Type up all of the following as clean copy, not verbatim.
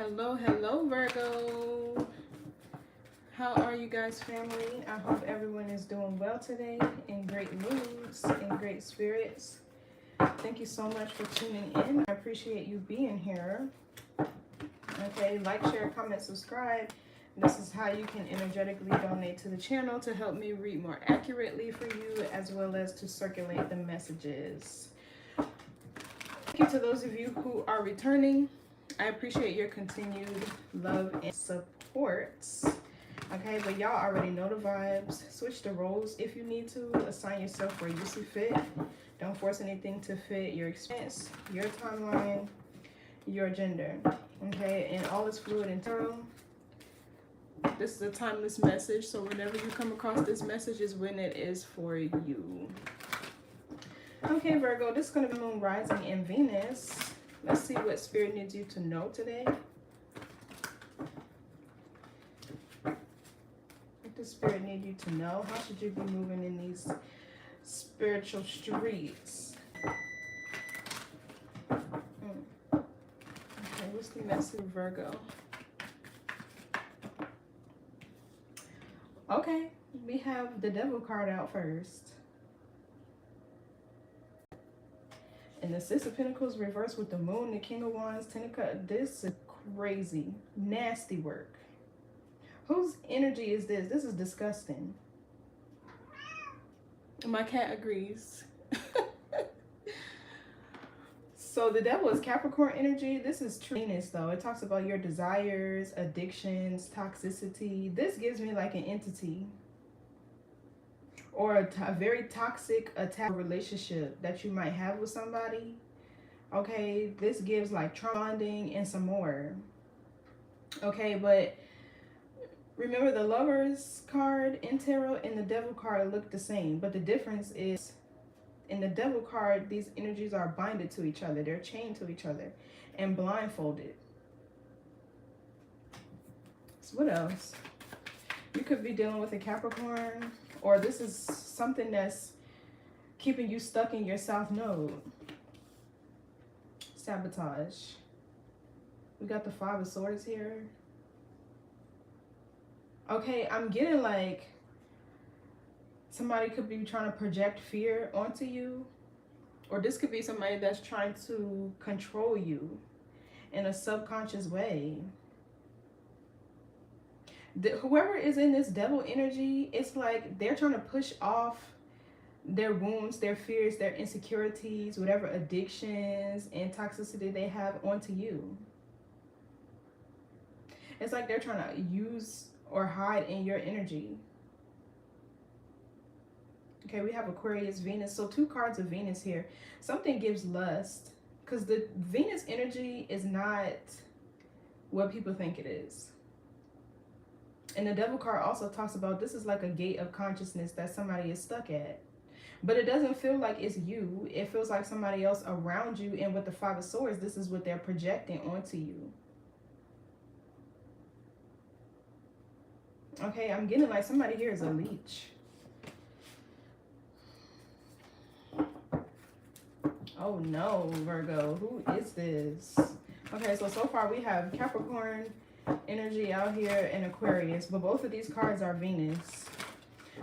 Hello, hello, Virgo. How are you guys, family? I hope everyone is doing well today, in great moods, in great spirits. Thank you so much for tuning in. I appreciate you being here. Okay, like, share, comment, subscribe. This is how you can energetically donate to the channel to help me read more accurately for you, as well as to circulate the messages. Thank you to those of you who are returning. I appreciate your continued love and support. Okay, but y'all already know the vibes. Switch the roles if you need to. Assign yourself where you see fit. Don't force anything to fit your experience, your timeline, your gender. Okay, and all is fluid and tarot. This is a timeless message, so whenever you come across this message is when it is for you. Okay, Virgo, this is going to be Moon rising in Venus. Let's see what Spirit needs you to know today. What does Spirit need you to know? How should you be moving in these spiritual streets? Okay, what's the message, Virgo? Okay, we have the Devil card out first. And the Six of Pentacles reversed with the Moon, the King of Wands, Ten of Cups. This is crazy, nasty work. Whose energy is this? This is disgusting. My cat agrees. So the Devil is Capricorn energy. This is Venus, though. It talks about your desires, addictions, toxicity. This gives me like an entity or a very toxic attack relationship that you might have with somebody. Okay, this gives like trauma bonding and some more. Okay, but remember the Lovers card in tarot and the Devil card look the same, but the difference is in the Devil card, these energies are binded to each other. They're chained to each other and blindfolded. So what else? You could be dealing with a Capricorn, or this is something that's keeping you stuck in your South Node. Sabotage. We got the Five of Swords here. Okay, I'm getting like somebody could be trying to project fear onto you, or this could be somebody that's trying to control you in a subconscious way. Whoever is in this Devil energy, it's like they're trying to push off their wounds, their fears, their insecurities, whatever addictions and toxicity they have onto you. It's like they're trying to use or hide in your energy. Okay, we have Aquarius, Venus. So two cards of Venus here. Something gives lust, because the Venus energy is not what people think it is. And the Devil card also talks about this is like a gate of consciousness that somebody is stuck at. But it doesn't feel like it's you. It feels like somebody else around you. And with the Five of Swords, this is what they're projecting onto you. Okay, I'm getting like somebody here is a leech. Oh no, Virgo, who is this? Okay, so far we have Capricorn energy out here and Aquarius, but both of these cards are Venus.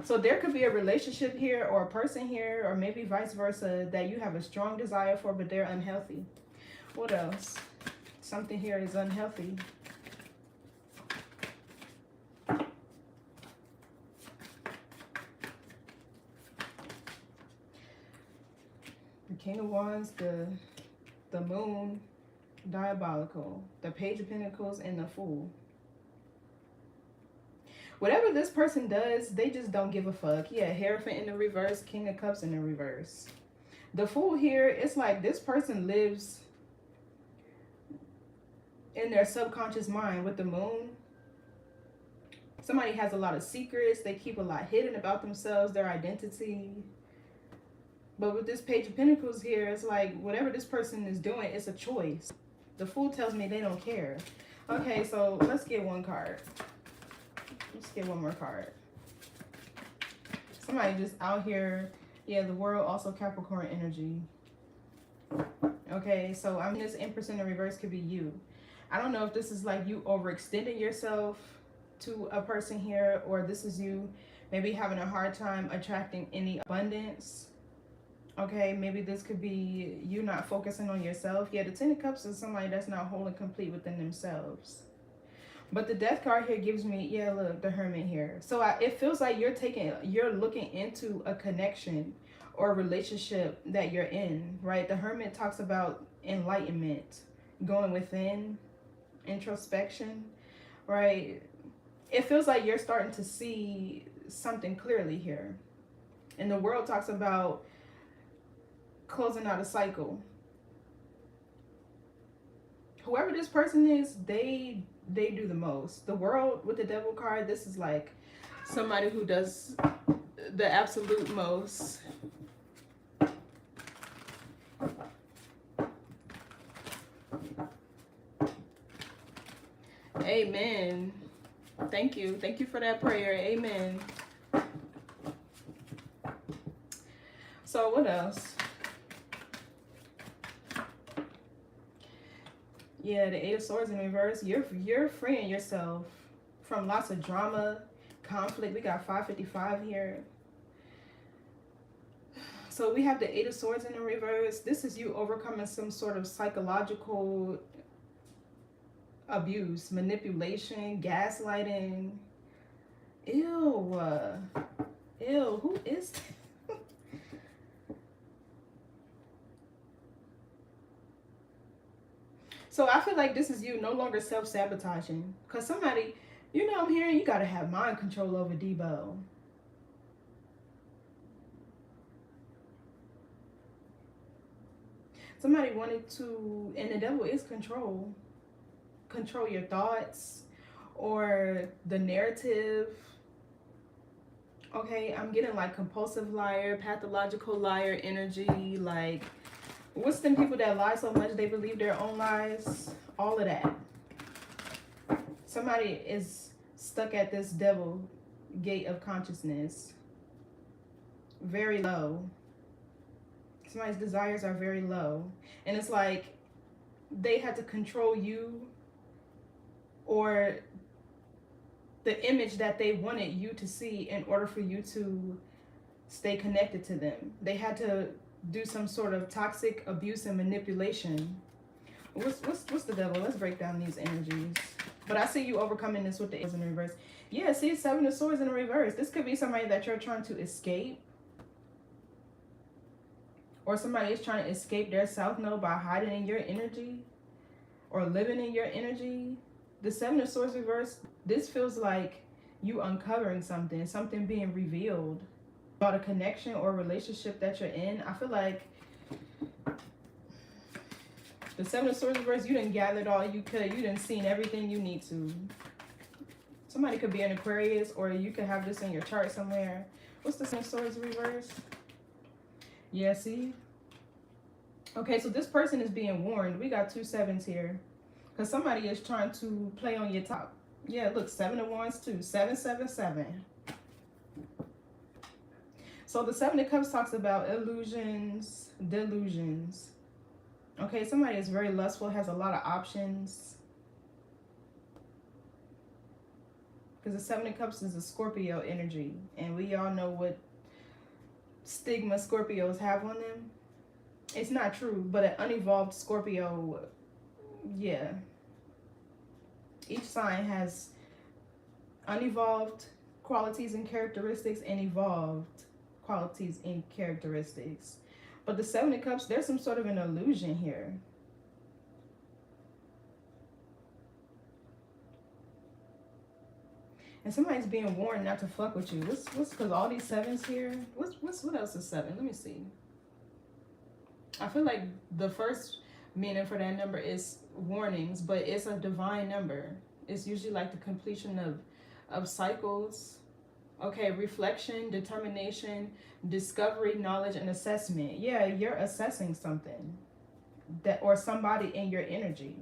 So there could be a relationship here or a person here, or maybe vice versa, that you have a strong desire for, but they're unhealthy. What else? Something here is unhealthy. The King of Wands, the Moon, diabolical, the Page of Pentacles, and the Fool. Whatever this person does, they just don't give a fuck. Yeah, Hierophant in the reverse, King of Cups in the reverse. The Fool here, it's like this person lives in their subconscious mind with the Moon. Somebody has a lot of secrets. They keep a lot hidden about themselves, their identity. But with this Page of Pentacles here, it's like whatever this person is doing, it's a choice. The Fool tells me they don't care. Okay, so let's get one card. Let's get one more card. Somebody just out here. Yeah, the World, also Capricorn energy. Okay, so I mean, this Empress in the reverse could be you. I don't know if this is like you overextending yourself to a person here, or this is you maybe having a hard time attracting any abundance. Okay, maybe this could be you not focusing on yourself. Yeah, the Ten of Cups is somebody that's not whole and complete within themselves. But the Death card here gives me, yeah, look, the Hermit here. So it feels like you're looking into a connection or a relationship that you're in, right? The Hermit talks about enlightenment, going within, introspection, right? It feels like you're starting to see something clearly here. And the World talks about closing out a cycle. Whoever this person is, they do the most. The World with the Devil card, this is like somebody who does the absolute most. Amen. Thank you. Thank you for that prayer. Amen. So what else? Yeah, the Eight of Swords in reverse. You're freeing yourself from lots of drama, conflict. We got 555 here. So we have the Eight of Swords in the reverse. This is you overcoming some sort of psychological abuse, manipulation, gaslighting. Ew. Ew, who is that? So I feel like this is you no longer self-sabotaging. Because somebody, you know, I'm hearing you got to have mind control over Debo. Somebody wanted to, and the devil is control. Control your thoughts or the narrative. Okay, I'm getting like compulsive liar, pathological liar energy, like what's them people that lie so much they believe their own lies? All of that. Somebody is stuck at this devil gate of consciousness. Very low. Somebody's desires are very low. And it's like they had to control you or the image that they wanted you to see in order for you to stay connected to them. They had to do some sort of toxic abuse and manipulation. What's the devil? Let's break down these energies. But I see you overcoming this with the Ace in reverse. Yeah, see, Seven of Swords in reverse. This could be somebody that you're trying to escape. Or somebody is trying to escape their South Node by hiding in your energy. Or living in your energy. The Seven of Swords reverse, this feels like you uncovering something. Something being revealed. About a connection or relationship that you're in. I feel like the Seven of Swords reverse, you done gathered all you could. You done seen everything you need to. Somebody could be an Aquarius, or you could have this in your chart somewhere. What's the Seven of Swords reverse? Yeah, see? Okay, so this person is being warned. We got 2 sevens here. Because somebody is trying to play on your top. Yeah, look, 7 of Wands too. 777. So the Seven of Cups talks about illusions, delusions. Okay, somebody is very lustful, has a lot of options. Because the Seven of Cups is a Scorpio energy. And we all know what stigma Scorpios have on them. It's not true, but an unevolved Scorpio, yeah. Each sign has unevolved qualities and characteristics and evolved qualities and characteristics. But the Seven of Cups, there's some sort of an illusion here. And somebody's being warned not to fuck with you. What's because all these sevens here? What else is 7? Let me see. I feel like the first meaning for that number is warnings, but it's a divine number. It's usually like the completion of cycles. Okay, reflection, determination, discovery, knowledge, and assessment. Yeah, you're assessing something that or somebody in your energy.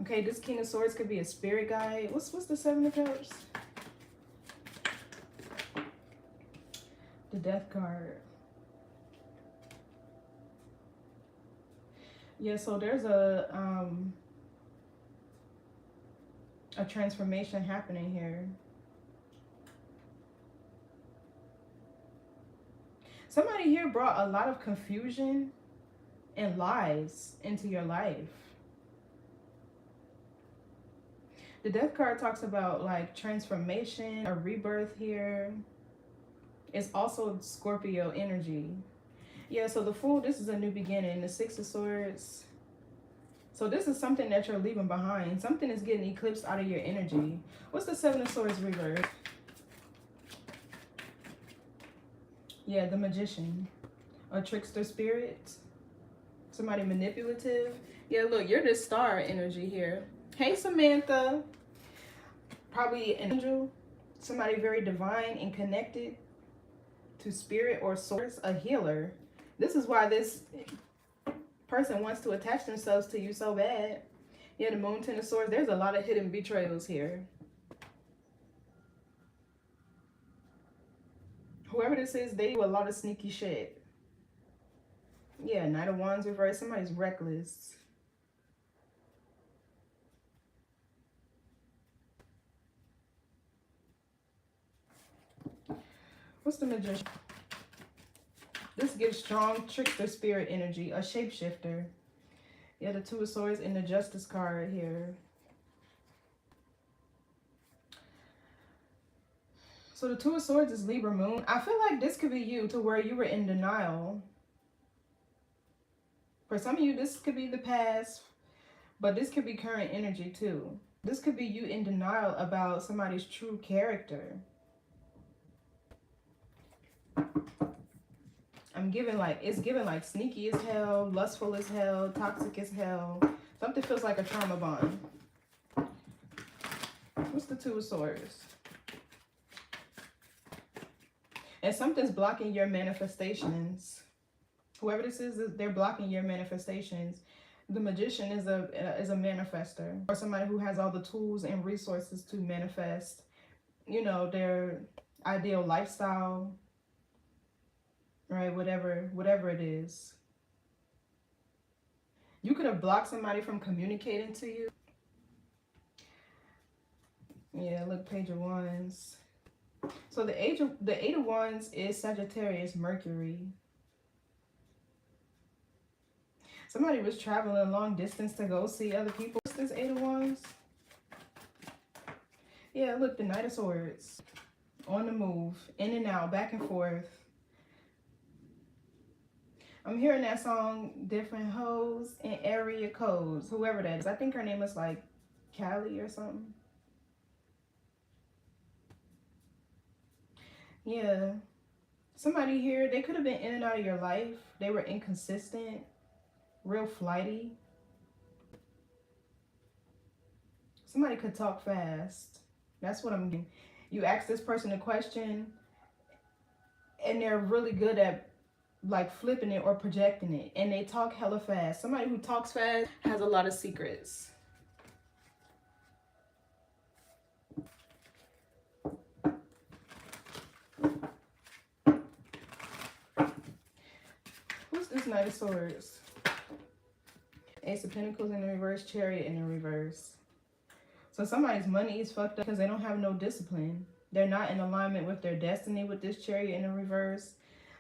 Okay, this King of Swords could be a spirit guide. What's the Seven of Cups? The Death card. Yeah, so there's a transformation happening here. Somebody here brought a lot of confusion and lies into your life. The death card talks about like transformation, a rebirth here. It's also Scorpio energy. Yeah, so the Fool, this is a new beginning. The Six of Swords. So this is something that you're leaving behind. Something is getting eclipsed out of your energy. What's the Seven of Swords reverse? Yeah, the Magician. A trickster spirit. Somebody manipulative. Yeah, look, you're the star energy here. Hey, Samantha. Probably an angel. Somebody very divine and connected to spirit or source. A healer. This is why this person wants to attach themselves to you so bad. Yeah, the Moon, Ten of Swords. There's a lot of hidden betrayals here. Whoever this is, they do a lot of sneaky shit. Yeah, Knight of Wands reverse. Somebody's reckless. What's the Magician? This gives strong trickster spirit energy. A shapeshifter. Yeah, the Two of Swords and the Justice card here. So the Two of Swords is Libra Moon. I feel like this could be you, to where you were in denial. For some of you, this could be the past, but this could be current energy too. This could be you in denial about somebody's true character. I'm giving like, it's giving like sneaky as hell, lustful as hell, toxic as hell. Something feels like a trauma bond. What's the Two of Swords? And something's blocking your manifestations. Whoever this is, they're blocking your manifestations. The Magician is a manifester, or somebody who has all the tools and resources to manifest, you know, their ideal lifestyle, right? Whatever it is. You could have blocked somebody from communicating to you. Yeah, look, Page of Wands. So the Eight of Wands is Sagittarius, Mercury. Somebody was traveling a long distance to go see other people. What's this Eight of Wands? Yeah, look, the Knight of Swords. On the move, in and out, back and forth. I'm hearing that song, Different Hoes and Area Codes, whoever that is. I think her name is like Callie or something. Yeah. Somebody here, they could have been in and out of your life. They were inconsistent, real flighty. Somebody could talk fast. That's what I'm getting. You ask this person a question and they're really good at like flipping it or projecting it, and they talk hella fast. Somebody who talks fast has a lot of secrets. Who's this Knight of Swords? Ace of Pentacles in the reverse, Chariot in the reverse. So somebody's money is fucked up because they don't have no discipline. They're not in alignment with their destiny with this Chariot in the reverse.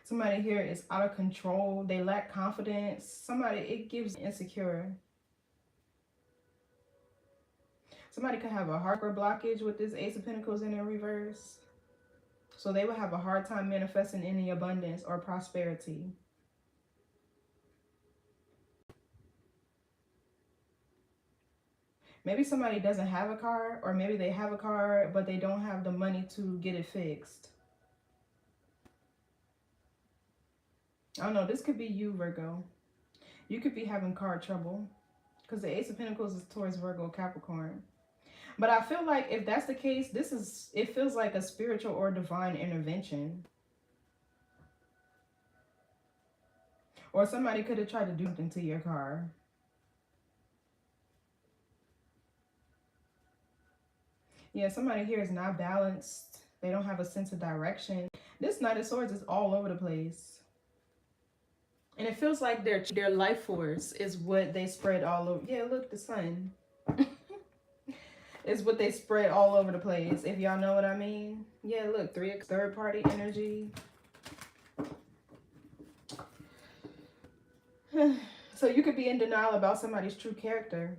Somebody here is out of control. They lack confidence. Somebody, it gives insecure. Somebody could have a heart blockage with this Ace of Pentacles in the reverse. So they will have a hard time manifesting any abundance or prosperity. Maybe somebody doesn't have a car, or maybe they have a car, but they don't have the money to get it fixed. I don't know. This could be you, Virgo. You could be having car trouble because the Ace of Pentacles is towards Virgo, Capricorn. But I feel like if that's the case, it feels like a spiritual or divine intervention. Or somebody could have tried to do something to your car. Yeah, somebody here is not balanced. They don't have a sense of direction. This Knight of Swords is all over the place. And it feels like their life force is what they spread all over. Yeah, look, the sun. Is what they spread all over the place, if y'all know what I mean. Yeah, look, third party energy. So you could be in denial about somebody's true character.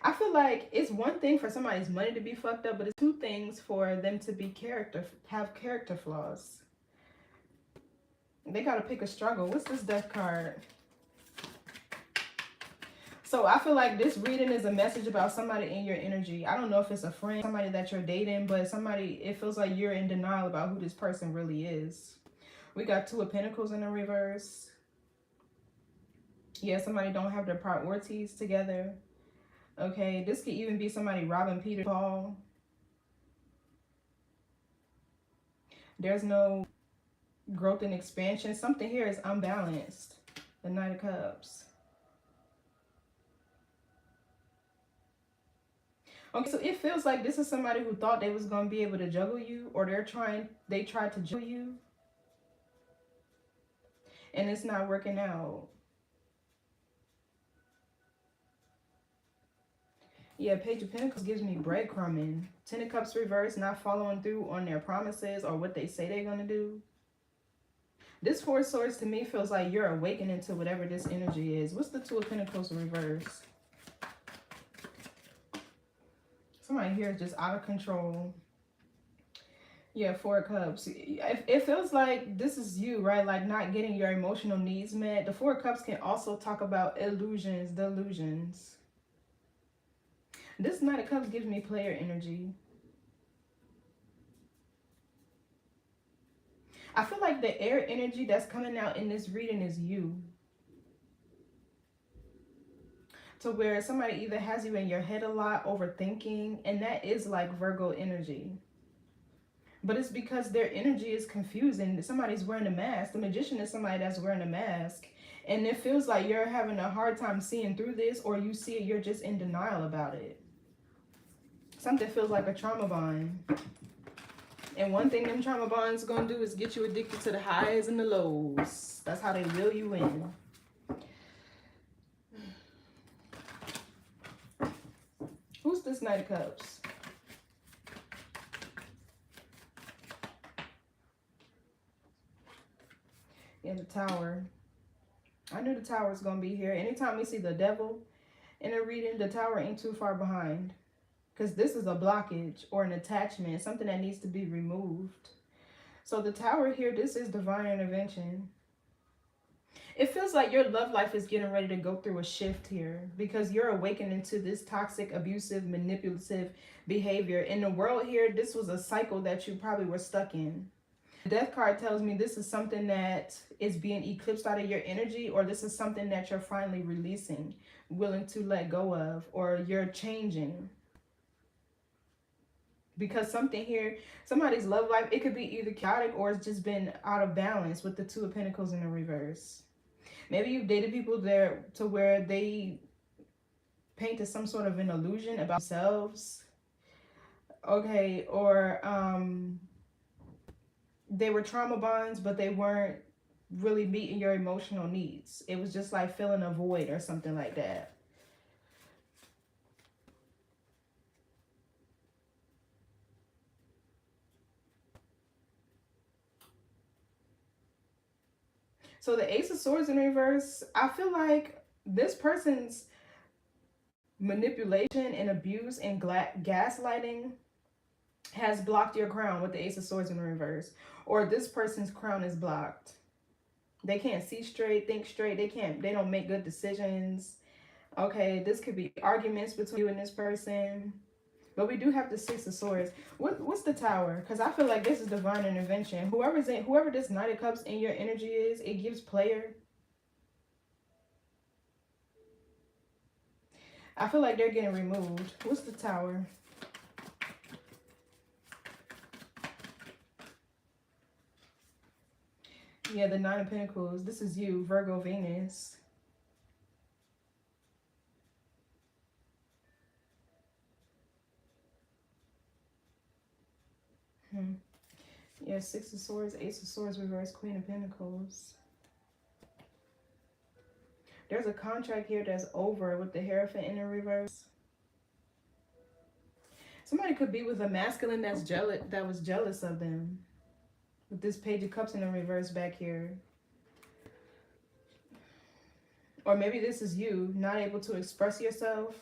I feel like it's one thing for somebody's money to be fucked up, but it's two things for them to be have character flaws. They gotta pick a struggle. What's this death card? So I feel like this reading is a message about somebody in your energy. I don't know if it's a friend, somebody that you're dating, but somebody, it feels like you're in denial about who this person really is. We got Two of Pentacles in the reverse. Yeah, somebody don't have their priorities together. Okay, this could even be somebody robbing Peter to Paul. There's no growth and expansion. Something here is unbalanced. The Knight of Cups. Okay, so it feels like this is somebody who thought they was going to be able to juggle you, or they tried to juggle you, and it's not working out. Yeah, Page of Pentacles gives me breadcrumbing. Ten of Cups reverse, not following through on their promises or what they say they're going to do. This Four of Swords to me feels like you're awakening to whatever this energy is. What's the Two of Pentacles reverse? Somebody here is just out of control. Yeah, Four of Cups. It feels like this is you, right? Like not getting your emotional needs met. The Four of Cups can also talk about illusions, delusions. This Knight of Cups gives me player energy. I feel like the air energy that's coming out in this reading is you. To where somebody either has you in your head a lot, overthinking, and that is like Virgo energy. But it's because their energy is confusing. Somebody's wearing a mask. The Magician is somebody that's wearing a mask. And it feels like you're having a hard time seeing through this, or you see it, you're just in denial about it. Something feels like a trauma bond. And one thing them trauma bonds going to do is get you addicted to the highs and the lows. That's how they reel you in. Who's this Knight of Cups? Yeah, the Tower. I knew the Tower was going to be here. Anytime we see the Devil in a reading, the Tower ain't too far behind. Because this is a blockage or an attachment, something that needs to be removed. So the Tower here, this is divine intervention. It feels like your love life is getting ready to go through a shift here, because you're awakening to this toxic, abusive, manipulative behavior. In the world here, this was a cycle that you probably were stuck in. The Death card tells me this is something that is being eclipsed out of your energy, or this is something that you're finally releasing, willing to let go of, or you're changing. Because something here, somebody's love life, it could be either chaotic or it's just been out of balance with the Two of Pentacles in the reverse. Maybe you've dated people there to where they painted some sort of an illusion about themselves. Okay, or they were trauma bonds, but they weren't really meeting your emotional needs. It was just like filling a void or something like that. So the Ace of Swords in reverse, I feel like this person's manipulation and abuse and gaslighting has blocked your crown with the Ace of Swords in reverse. Or this person's crown is blocked. They can't see straight, think straight. They don't make good decisions. Okay, this could be arguments between you and this person. But we do have the Six of Swords. What's the Tower? Because I feel like this is divine intervention. Whoever this Knight of Cups in your energy is, it gives player. I feel like they're getting removed. What's the Tower? Yeah, the Nine of Pentacles. This is you, Virgo, Venus. Yeah, Six of Swords, Ace of Swords reverse, Queen of Pentacles. There's a contract here that's over with the Hierophant in the reverse. Somebody could be with a masculine that's jealous, that was jealous of them. With this Page of Cups in the reverse back here. Or maybe this is you, not able to express yourself.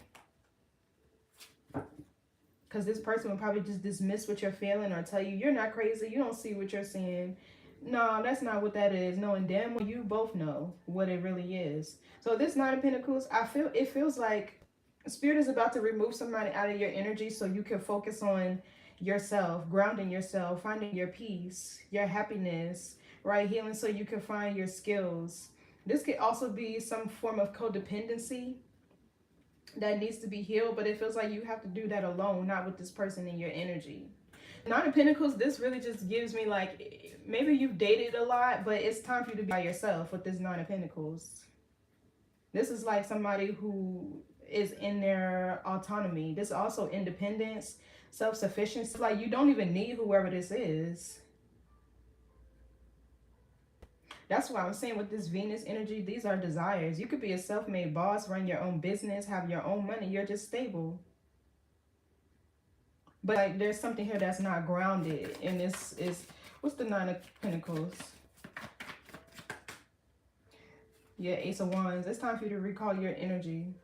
Because this person will probably just dismiss what you're feeling or tell you, you're not crazy, you don't see what you're seeing. No, that's not what that is. Knowing damn well you both know what it really is. So this Nine of Pentacles, it feels like Spirit is about to remove somebody out of your energy so you can focus on yourself, grounding yourself, finding your peace, your happiness, right? Healing so you can find your skills. This could also be some form of codependency that needs to be healed, but it feels like you have to do that alone, not with this person in your energy. Nine of Pentacles, this really just gives me like, maybe you've dated a lot, but it's time for you to be by yourself with this Nine of Pentacles. This is like somebody who is in their autonomy. This is also independence, self-sufficiency. Like you don't even need whoever this is. That's why I'm saying with this Venus energy, these are desires. You could be a self-made boss, run your own business, have your own money. You're just stable. But like there's something here that's not grounded. And this is, what's the Nine of Pentacles? Yeah, Ace of Wands. It's time for you to recall your energy.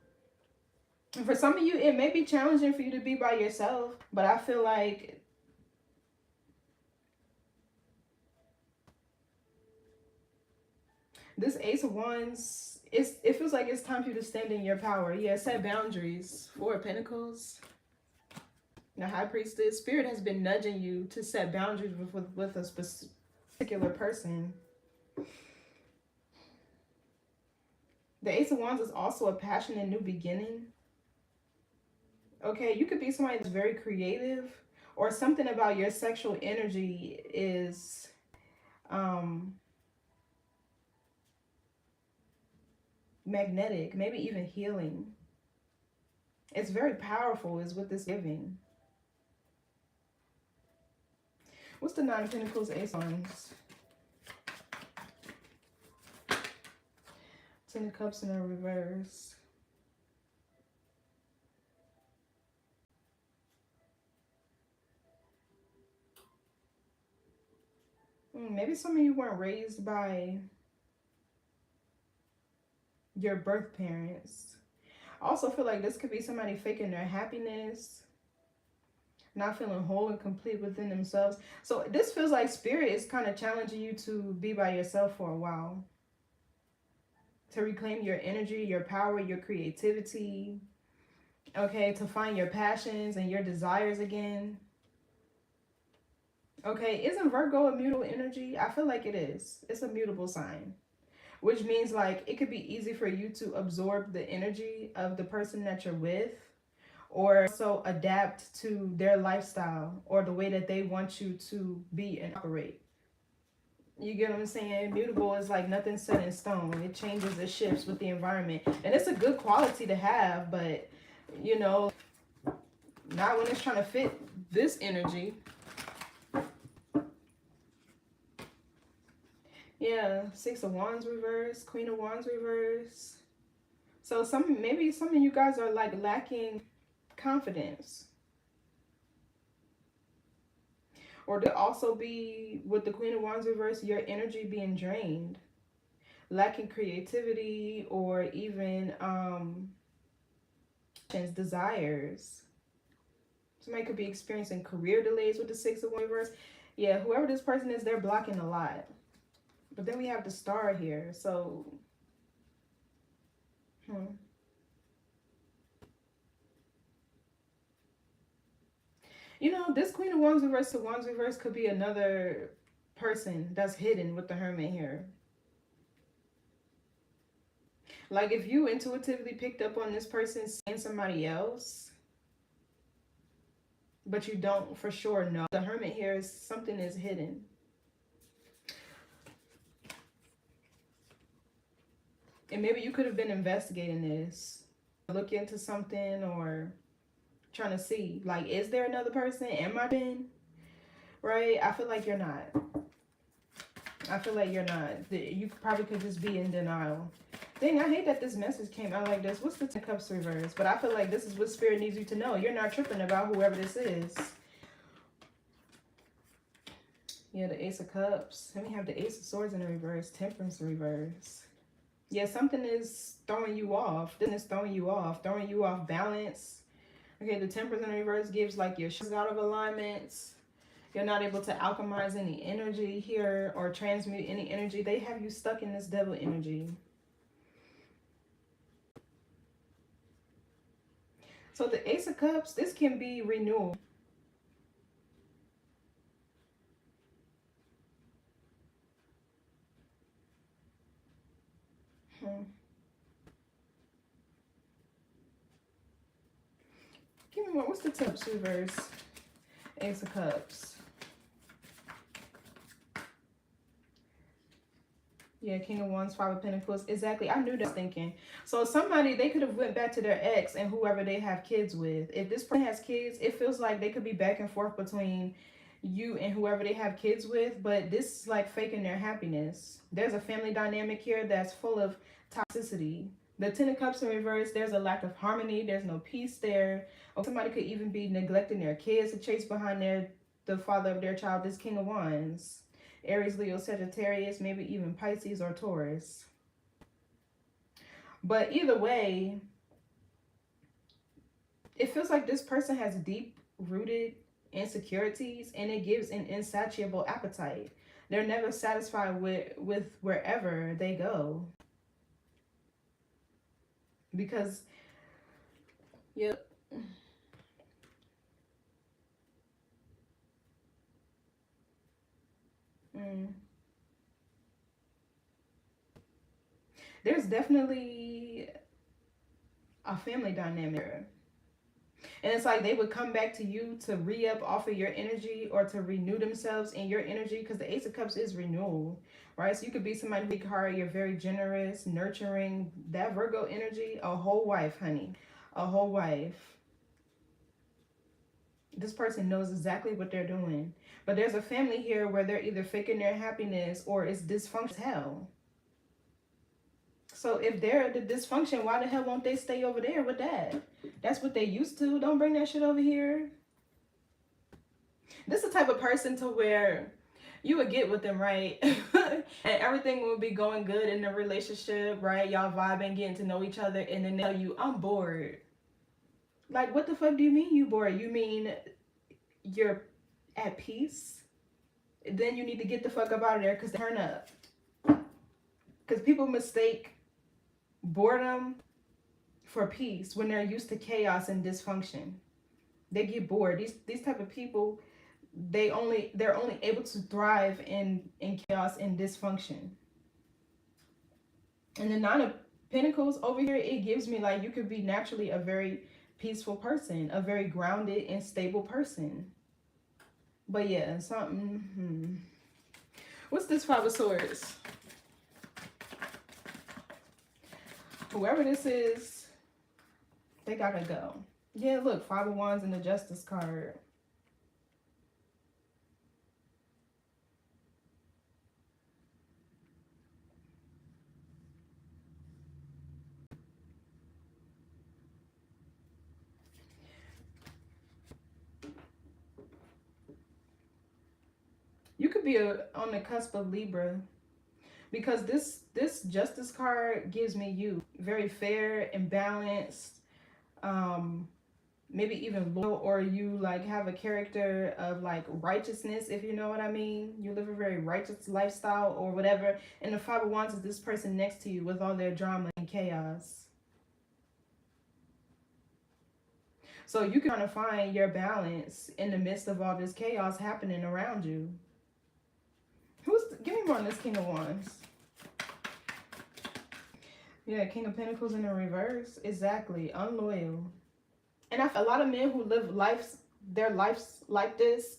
And for some of you, it may be challenging for you to be by yourself. But I feel like this Ace of Wands, it feels like it's time for you to stand in your power. Yeah, set boundaries. Four of Pentacles. The High Priestess. Spirit has been nudging you to set boundaries with a particular person. The Ace of Wands is also a passion and new beginning. Okay, you could be somebody that's very creative, or something about your sexual energy is magnetic, maybe even healing. It's very powerful is what this giving. What's the Nine of Pentacles, Ace of Wands? Ten of Cups in a reverse. Maybe some of you weren't raised by your birth parents. I also feel like this could be somebody faking their happiness, not feeling whole and complete within themselves. So this feels like Spirit is kind of challenging you to be by yourself for a while. To reclaim your energy, your power, your creativity. Okay, to find your passions and your desires again. Okay, isn't Virgo a mutable energy? I feel like it is. It's a mutable sign. Which means like it could be easy for you to absorb the energy of the person that you're with, or so adapt to their lifestyle or the way that they want you to be and operate. You get what I'm saying? Mutable is like nothing set in stone. It changes, it shifts with the environment. And it's a good quality to have, but you know, not when it's trying to fit this energy. Yeah, Six of Wands reverse, Queen of Wands reverse. So maybe some of you guys are like lacking confidence. Or there also be with the Queen of Wands reverse, your energy being drained, lacking creativity, or even desires. Somebody could be experiencing career delays with the Six of Wands reverse. Yeah, whoever this person is, they're blocking a lot. But then we have the Star here, so you know, this Queen of Wands reverse to Wands reverse could be another person that's hidden with the Hermit here. Like if you intuitively picked up on this person seeing somebody else, but you don't for sure know. The Hermit here is something is hidden. And maybe you could have been investigating this. Look into something or trying to see, like, is there another person? Am I in? right? I feel like you're not. I feel like you're not. You probably could just be in denial. Dang, I hate that this message came out like this. What's the Ten of Cups reverse? But I feel like this is what Spirit needs you to know. You're not tripping about whoever this is. Yeah, the Ace of Cups. Let me have the Ace of Swords in the reverse. Temperance in reverse. Yeah, something is throwing you off. This is throwing you off. Throwing you off balance. Okay, the Temperance in the reverse gives like your shit out of alignments. You're not able to alchemize any energy here or transmute any energy. They have you stuck in this devil energy. So the Ace of Cups, this can be renewal. Give me one. What's the Cups reverse? Ace of Cups. Yeah, King of Wands, Five of Pentacles. Exactly. I knew that thinking. So somebody, they could have went back to their ex and whoever they have kids with. If this person has kids, it feels like they could be back and forth between you and whoever they have kids with. But this is like faking their happiness. There's a family dynamic here that's full of toxicity. The Ten of Cups in reverse, there's a lack of harmony. There's no peace there. Or somebody could even be neglecting their kids to chase behind the father of their child. This King of Wands. Aries, Leo, Sagittarius, maybe even Pisces or Taurus. But either way, it feels like this person has deep-rooted insecurities and it gives an insatiable appetite. They're never satisfied with wherever they go. Because, yep. There's definitely a family dynamic. And it's like they would come back to you to re-up off of your energy or to renew themselves in your energy, because the Ace of Cups is renewal, right? So you could be somebody big heart, you're very generous, nurturing, that Virgo energy, a whole wife, honey, a whole wife. This person knows exactly what they're doing. But there's a family here where they're either faking their happiness or it's dysfunction hell. So if they're the dysfunction, why the hell won't they stay over there with that? That's what they used to. Don't bring that shit over here. This is the type of person to where you would get with them, right? And everything will be going good in the relationship, right? Y'all vibing, getting to know each other, and then they tell you, I'm bored. Like, what the fuck do you mean you bored? You mean you're at peace? Then you need to get the fuck up out of there because they turn up. Because people mistake boredom for peace when they're used to chaos and dysfunction. They get bored. These type of people, they're only able to thrive in chaos and dysfunction. And the Nine of Pentacles over here, it gives me like you could be naturally a very peaceful person, a very grounded and stable person. But yeah, something. What's this Five of Swords? Whoever this is, they gotta go. Yeah, look, Five of Wands and the Justice card. You could be on the cusp of Libra. Because this Justice card gives me you. Very fair and balanced. Maybe even loyal, or you like have a character of like righteousness, if you know what I mean. You live a very righteous lifestyle or whatever. And the Five of Wands is this person next to you with all their drama and chaos. So you can kind of find your balance in the midst of all this chaos happening around you. Give me more on this King of Wands. Yeah, King of Pentacles in the reverse. Exactly. Unloyal. And a lot of men who live their lives like this,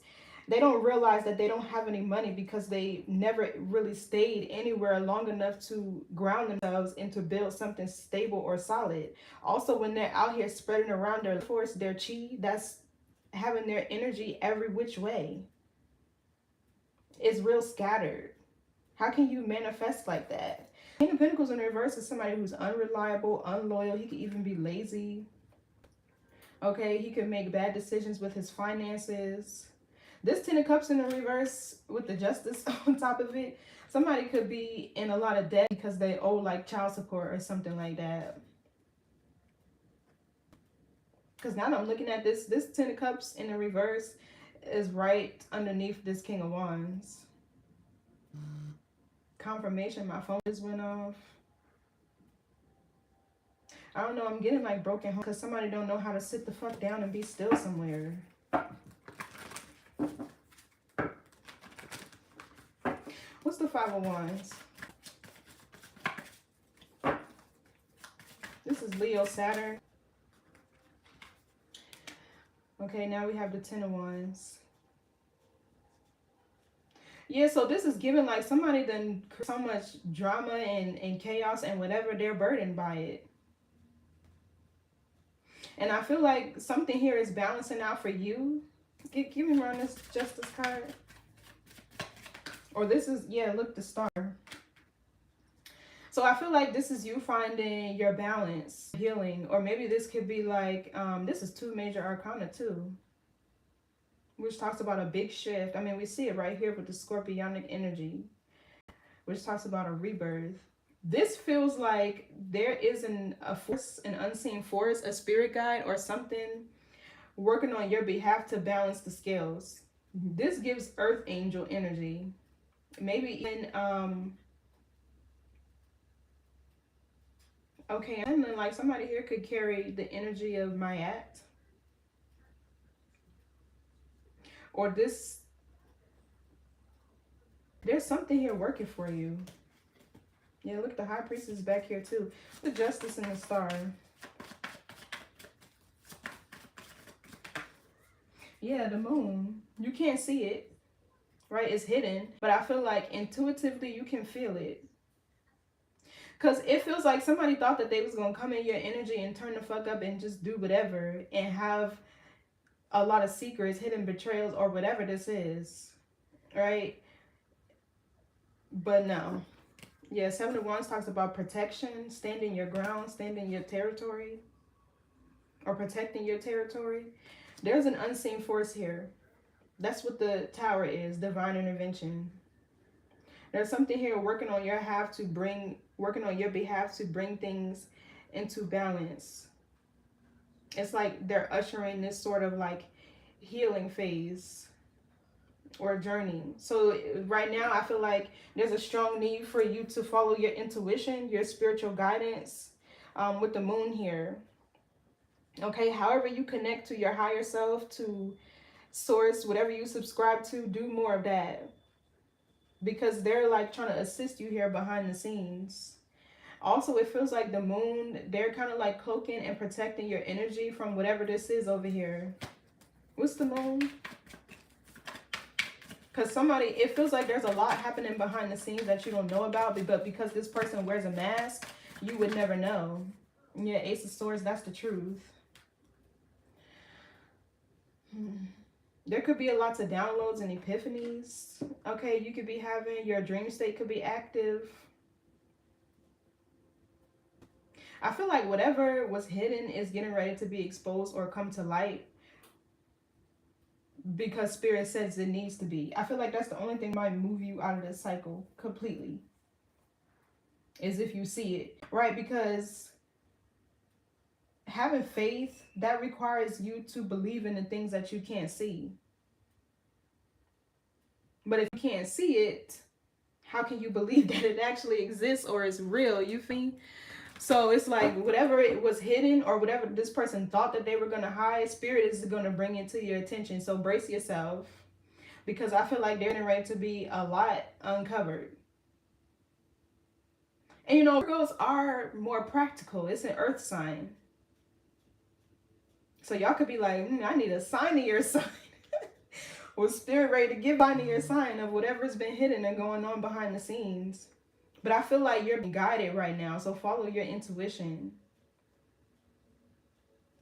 they don't realize that they don't have any money because they never really stayed anywhere long enough to ground themselves and to build something stable or solid. Also, when they're out here spreading around their force, their chi, that's having their energy every which way. It's real scattered. How can you manifest like that? King of Pentacles in reverse is somebody who's unreliable, unloyal. He could even be lazy. Okay, he could make bad decisions with his finances. This Ten of Cups in the reverse with the Justice on top of it. Somebody could be in a lot of debt because they owe like child support or something like that. Because now that I'm looking at this Ten of Cups in the reverse is right underneath this King of Wands. Confirmation, my phone just went off. I don't know, I'm getting like broken home because somebody don't know how to sit the fuck down and be still somewhere. What's the Five of Wands? This is Leo, Saturn. Okay, now we have the Ten of Wands. Yeah, so this is giving like somebody done so much drama and chaos and whatever, they're burdened by it. And I feel like something here is balancing out for you. Give me around this Justice card. Or this is, yeah, look, the Star. So I feel like this is you finding your balance, healing. Or maybe this could be like, this is two major arcana too. Which talks about a big shift. I mean, we see it right here with the Scorpionic energy. Which talks about a rebirth. This feels like there is a force, an unseen force, a spirit guide or something working on your behalf to balance the scales. This gives earth angel energy. Maybe even, okay, and then like somebody here could carry the energy of Mayat. Or this, there's something here working for you. Yeah, look, the High Priestess is back here too. The Justice and the Star. Yeah, the Moon. You can't see it, right? It's hidden. But I feel like intuitively you can feel it. Because it feels like somebody thought that they was going to come in your energy and turn the fuck up and just do whatever. And have a lot of secrets, hidden betrayals, or whatever this is. Right? But no. Yeah, Seven of Wands talks about protection, standing your ground, standing your territory, or protecting your territory. There's an unseen force here. That's what the Tower is, divine intervention. There's something here working on your behalf to bring things into balance. It's like they're ushering this sort of like healing phase or journey. So right now I feel like there's a strong need for you to follow your intuition, your spiritual guidance, with the Moon here. Okay, however you connect to your higher self, to source, whatever you subscribe to, do more of that. Because they're like trying to assist you here behind the scenes. Also, it feels like the Moon, they're kind of like cloaking and protecting your energy from whatever this is over here. What's the Moon? Because somebody, it feels like there's a lot happening behind the scenes that you don't know about, but because this person wears a mask, you would never know. Yeah, Ace of Swords, that's the truth. There could be lots of downloads and epiphanies. Okay, you could be having, your dream state could be active. I feel like whatever was hidden is getting ready to be exposed or come to light. Because Spirit says it needs to be. I feel like that's the only thing that might move you out of this cycle completely. Is if you see it. Right? Because having faith, that requires you to believe in the things that you can't see. But if you can't see it, how can you believe that it actually exists or is real? You feel me? So it's like whatever it was hidden or whatever this person thought that they were going to hide, Spirit is going to bring it to your attention. So brace yourself, because I feel like they're getting ready to be a lot uncovered. And you know, Virgos are more practical. It's an earth sign. So y'all could be like, I need a sign of your sign. Well, Spirit ready to give sign of your sign of whatever's been hidden and going on behind the scenes. But I feel like you're being guided right now. So follow your intuition.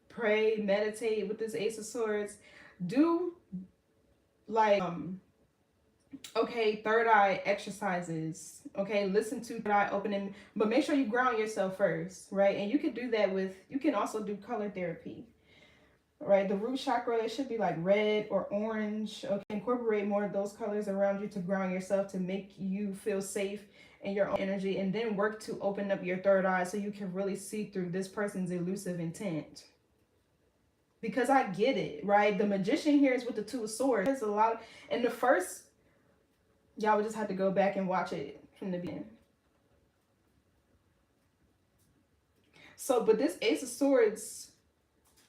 Pray, meditate with this Ace of Swords. Do like Okay, third eye exercises. Okay, listen to third eye opening, but make sure you ground yourself first, right? And you can do that with, you can also do color therapy, right? The root chakra, it should be like red or orange. Okay, incorporate more of those colors around you to ground yourself, to make you feel safe in your own energy, and then work to open up your third eye so you can really see through this person's elusive intent. Because I get it, right? The magician here is with the two of swords. There's a lot of, in the first, y'all would just have to go back and watch it from the beginning. So, but this ace of swords,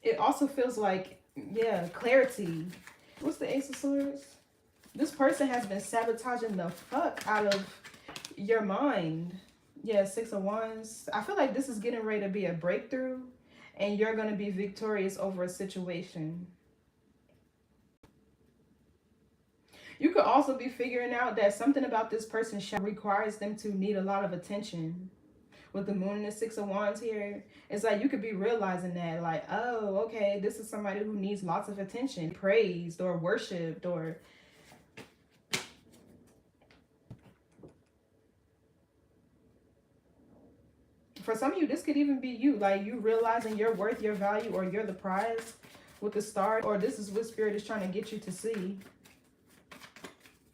it also feels like, yeah, clarity. What's the ace of swords? This person has been sabotaging the fuck out of your mind. Yeah, six of wands. I feel like this is getting ready to be a breakthrough, and you're going to be victorious over a situation. You could also be figuring out that something about this person requires them to need a lot of attention. With the moon and the six of wands here, it's like you could be realizing that, like, oh, okay, this is somebody who needs lots of attention, praised or worshipped, or for some of you, this could even be you, like you realizing your worth, your value, or you're the prize with the star, or this is what spirit is trying to get you to see.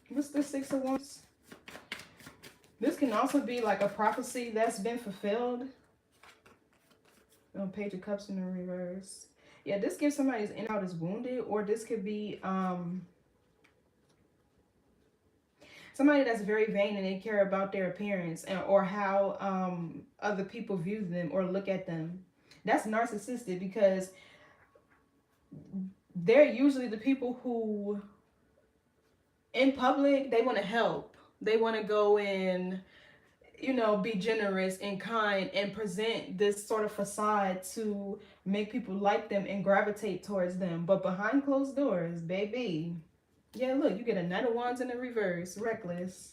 What's the six of wands? This can also be like a prophecy that's been fulfilled. Page of Cups in the reverse. Yeah, this gives somebody's inner out is wounded, or this could be somebody that's very vain and they care about their appearance, and or how other people view them or look at them. That's narcissistic, because they're usually the people who in public, they want to help. They want to go in, you know, be generous and kind and present this sort of facade to make people like them and gravitate towards them. But behind closed doors, baby. Yeah, look, you get a Knight of Wands in the reverse. Reckless.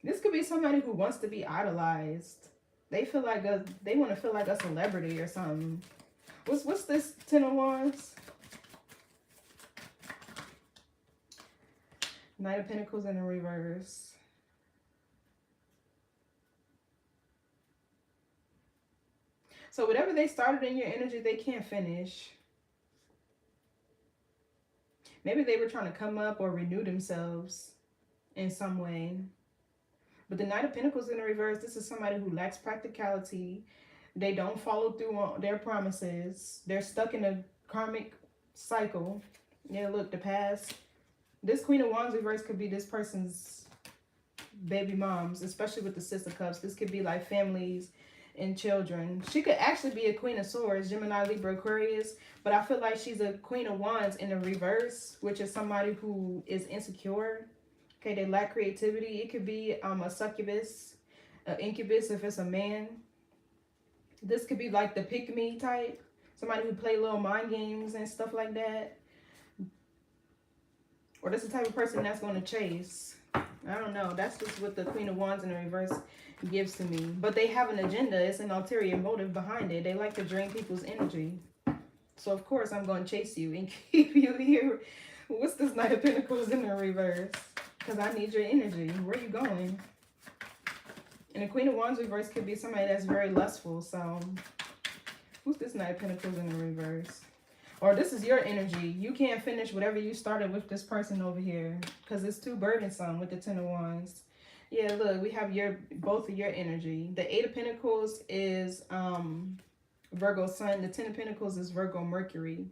This could be somebody who wants to be idolized. They feel like they want to feel like a celebrity or something. What's this Ten of Wands? Knight of Pentacles in the reverse. So whatever they started in your energy, they can't finish. Maybe they were trying to come up or renew themselves in some way. But the Knight of Pentacles in the reverse, this is somebody who lacks practicality. They don't follow through on their promises. They're stuck in a karmic cycle. Yeah, look, the past. This Queen of Wands reverse could be this person's baby moms, especially with the Six of Cups. This could be like families and children. She could actually be a Queen of Swords, Gemini, Libra, Aquarius. But I feel like she's a Queen of Wands in the reverse, which is somebody who is insecure. Okay, they lack creativity. It could be a succubus, an incubus if it's a man. This could be like the pick-me type. Somebody who play little mind games and stuff like that. Or this is the type of person that's going to chase. I don't know. That's just what the Queen of Wands in the reverse gives to me. But they have an agenda. It's an ulterior motive behind it. They like to drain people's energy. So, of course, I'm going to chase you and keep you here. What's this Knight of Pentacles in the reverse? Because I need your energy. Where are you going? And the Queen of Wands reverse could be somebody that's very lustful. So, who's this Knight of Pentacles in the reverse? Or this is your energy. You can't finish whatever you started with this person over here, because it's too burdensome with the Ten of Wands. Yeah, look, we have both of your energy. The Eight of Pentacles is Virgo Sun. The Ten of Pentacles is Virgo Mercury.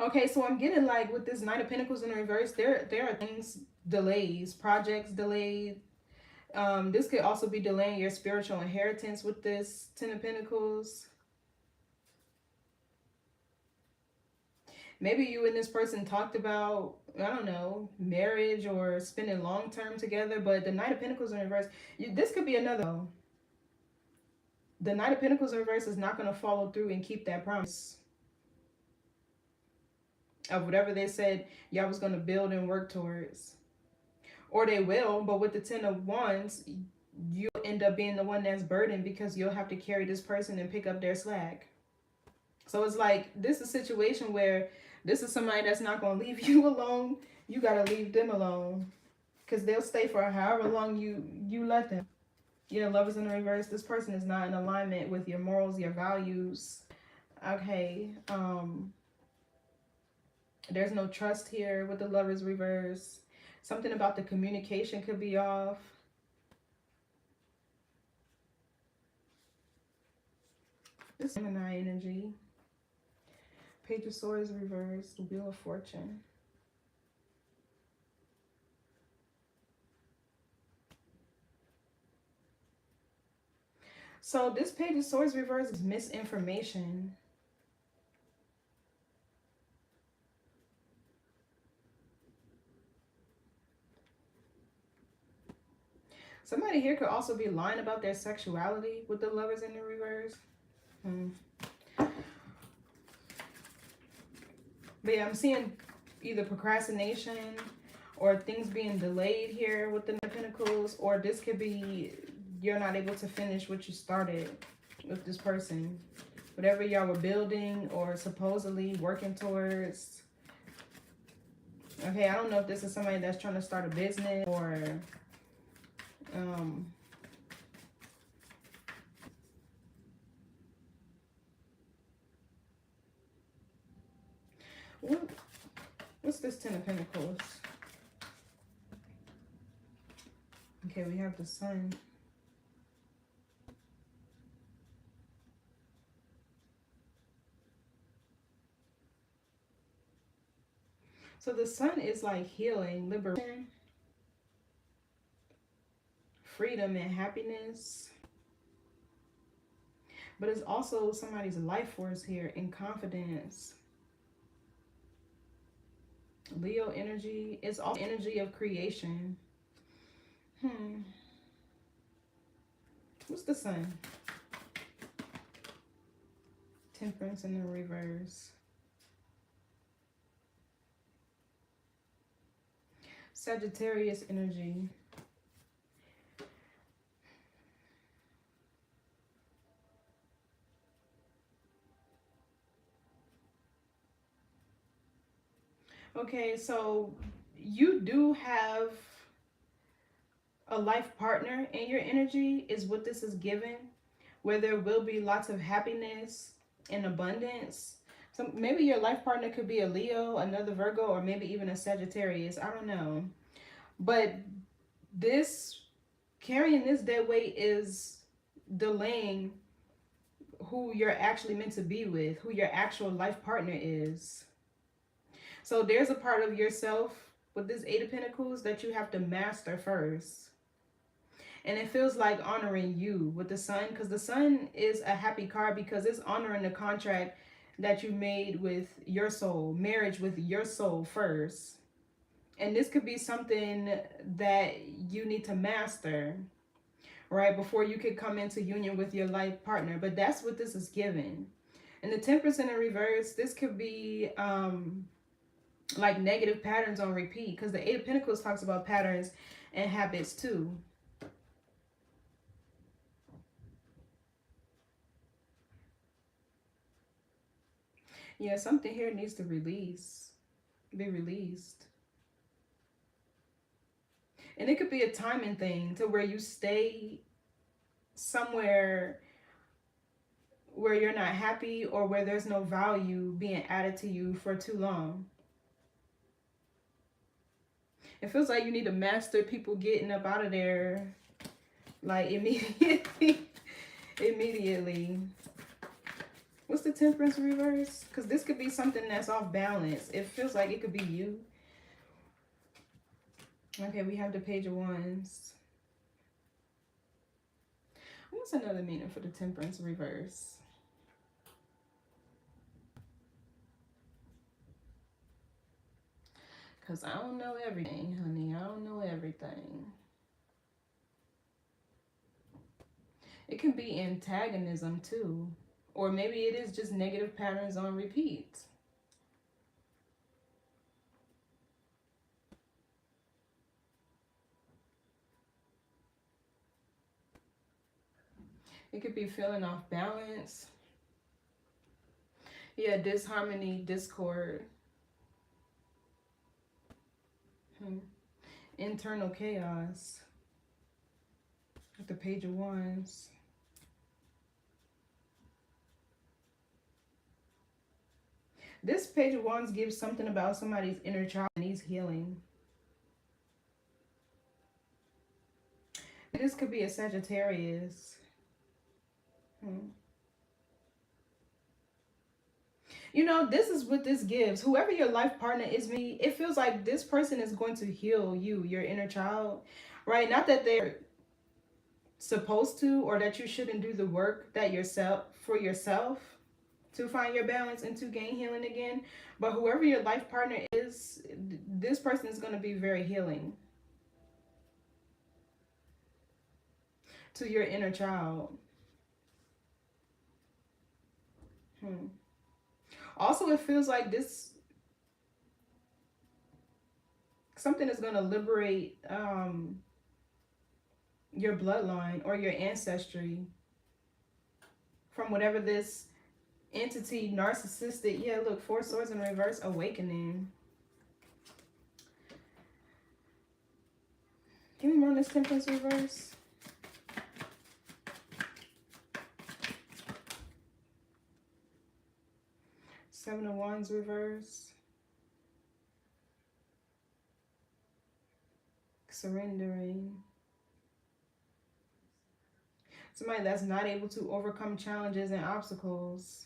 Okay, so I'm getting like with this Knight of Pentacles in the reverse, there are things, delays, projects delayed. This could also be delaying your spiritual inheritance with this Ten of Pentacles. Maybe you and this person talked about, I don't know, marriage or spending long term together. But the Knight of Pentacles in reverse, this could be another. The Knight of Pentacles in reverse is not going to follow through and keep that promise of whatever they said y'all was going to build and work towards. Or they will, but with the Ten of Wands, you'll end up being the one that's burdened, because you'll have to carry this person and pick up their slack. So it's like, this is a situation where this is somebody that's not going to leave you alone. You got to leave them alone, because they'll stay for however long you let them. Yeah, Lovers in the reverse. This person is not in alignment with your morals, your values. Okay. There's no trust here with the Lovers reverse. Something about the communication could be off. This Gemini energy. Page of Swords reversed. Wheel of Fortune. So this Page of Swords reversed is misinformation. Somebody here could also be lying about their sexuality with the Lovers in the reverse. But yeah, I'm seeing either procrastination or things being delayed here with the Knight of Pentacles, or this could be you're not able to finish what you started with this person. Whatever y'all were building or supposedly working towards. Okay, I don't know if this is somebody that's trying to start a business or what's this Ten of Pentacles? Okay, we have the Sun. So the Sun is like healing, liberation, freedom, and happiness. But it's also somebody's life force here and confidence. Leo energy is also energy of creation. What's the Sun? Temperance in the reverse. Sagittarius energy. Okay, so you do have a life partner in your energy is what this is given, where there will be lots of happiness and abundance. So maybe your life partner could be a Leo, another Virgo, or maybe even a Sagittarius. I don't know. But this, carrying this dead weight is delaying who you're actually meant to be with, who your actual life partner is. So there's a part of yourself with this Eight of Pentacles that you have to master first. And it feels like honoring you with the Sun, because the Sun is a happy card because it's honoring the contract that you made with your soul, marriage with your soul first. And this could be something that you need to master, right, before you could come into union with your life partner. But that's what this is given. And the Temperance in the reverse, this could be like negative patterns on repeat, because the Eight of Pentacles talks about patterns and habits too. Yeah, something here needs to be released. And it could be a timing thing to where you stay somewhere where you're not happy or where there's no value being added to you for too long. It feels like you need to master people getting up out of there, like immediately. Immediately. What's the Temperance reverse? Because this could be something that's off balance. It feels like it could be you. Okay, we have the Page of Wands. What's another meaning for the Temperance reverse? Because I don't know everything, honey. I don't know everything. It can be antagonism too. Or maybe it is just negative patterns on repeat. It could be feeling off balance. Yeah, disharmony, discord. Internal chaos. With the Page of Wands. This Page of Wands gives something about somebody's inner child and needs healing. This could be a Sagittarius. You know, this is what this gives. Whoever your life partner is, me, it feels like this person is going to heal you, your inner child, right? Not that they're supposed to, or that you shouldn't do the work that for yourself to find your balance and to gain healing again. But whoever your life partner is, this person is going to be very healing to your inner child. Also, it feels like something is going to liberate your bloodline or your ancestry from whatever this entity, narcissistic. Yeah, look, Four Swords in reverse, awakening. Give me more on this Temperance reverse. Seven of Wands reverse. Surrendering. Somebody that's not able to overcome challenges and obstacles.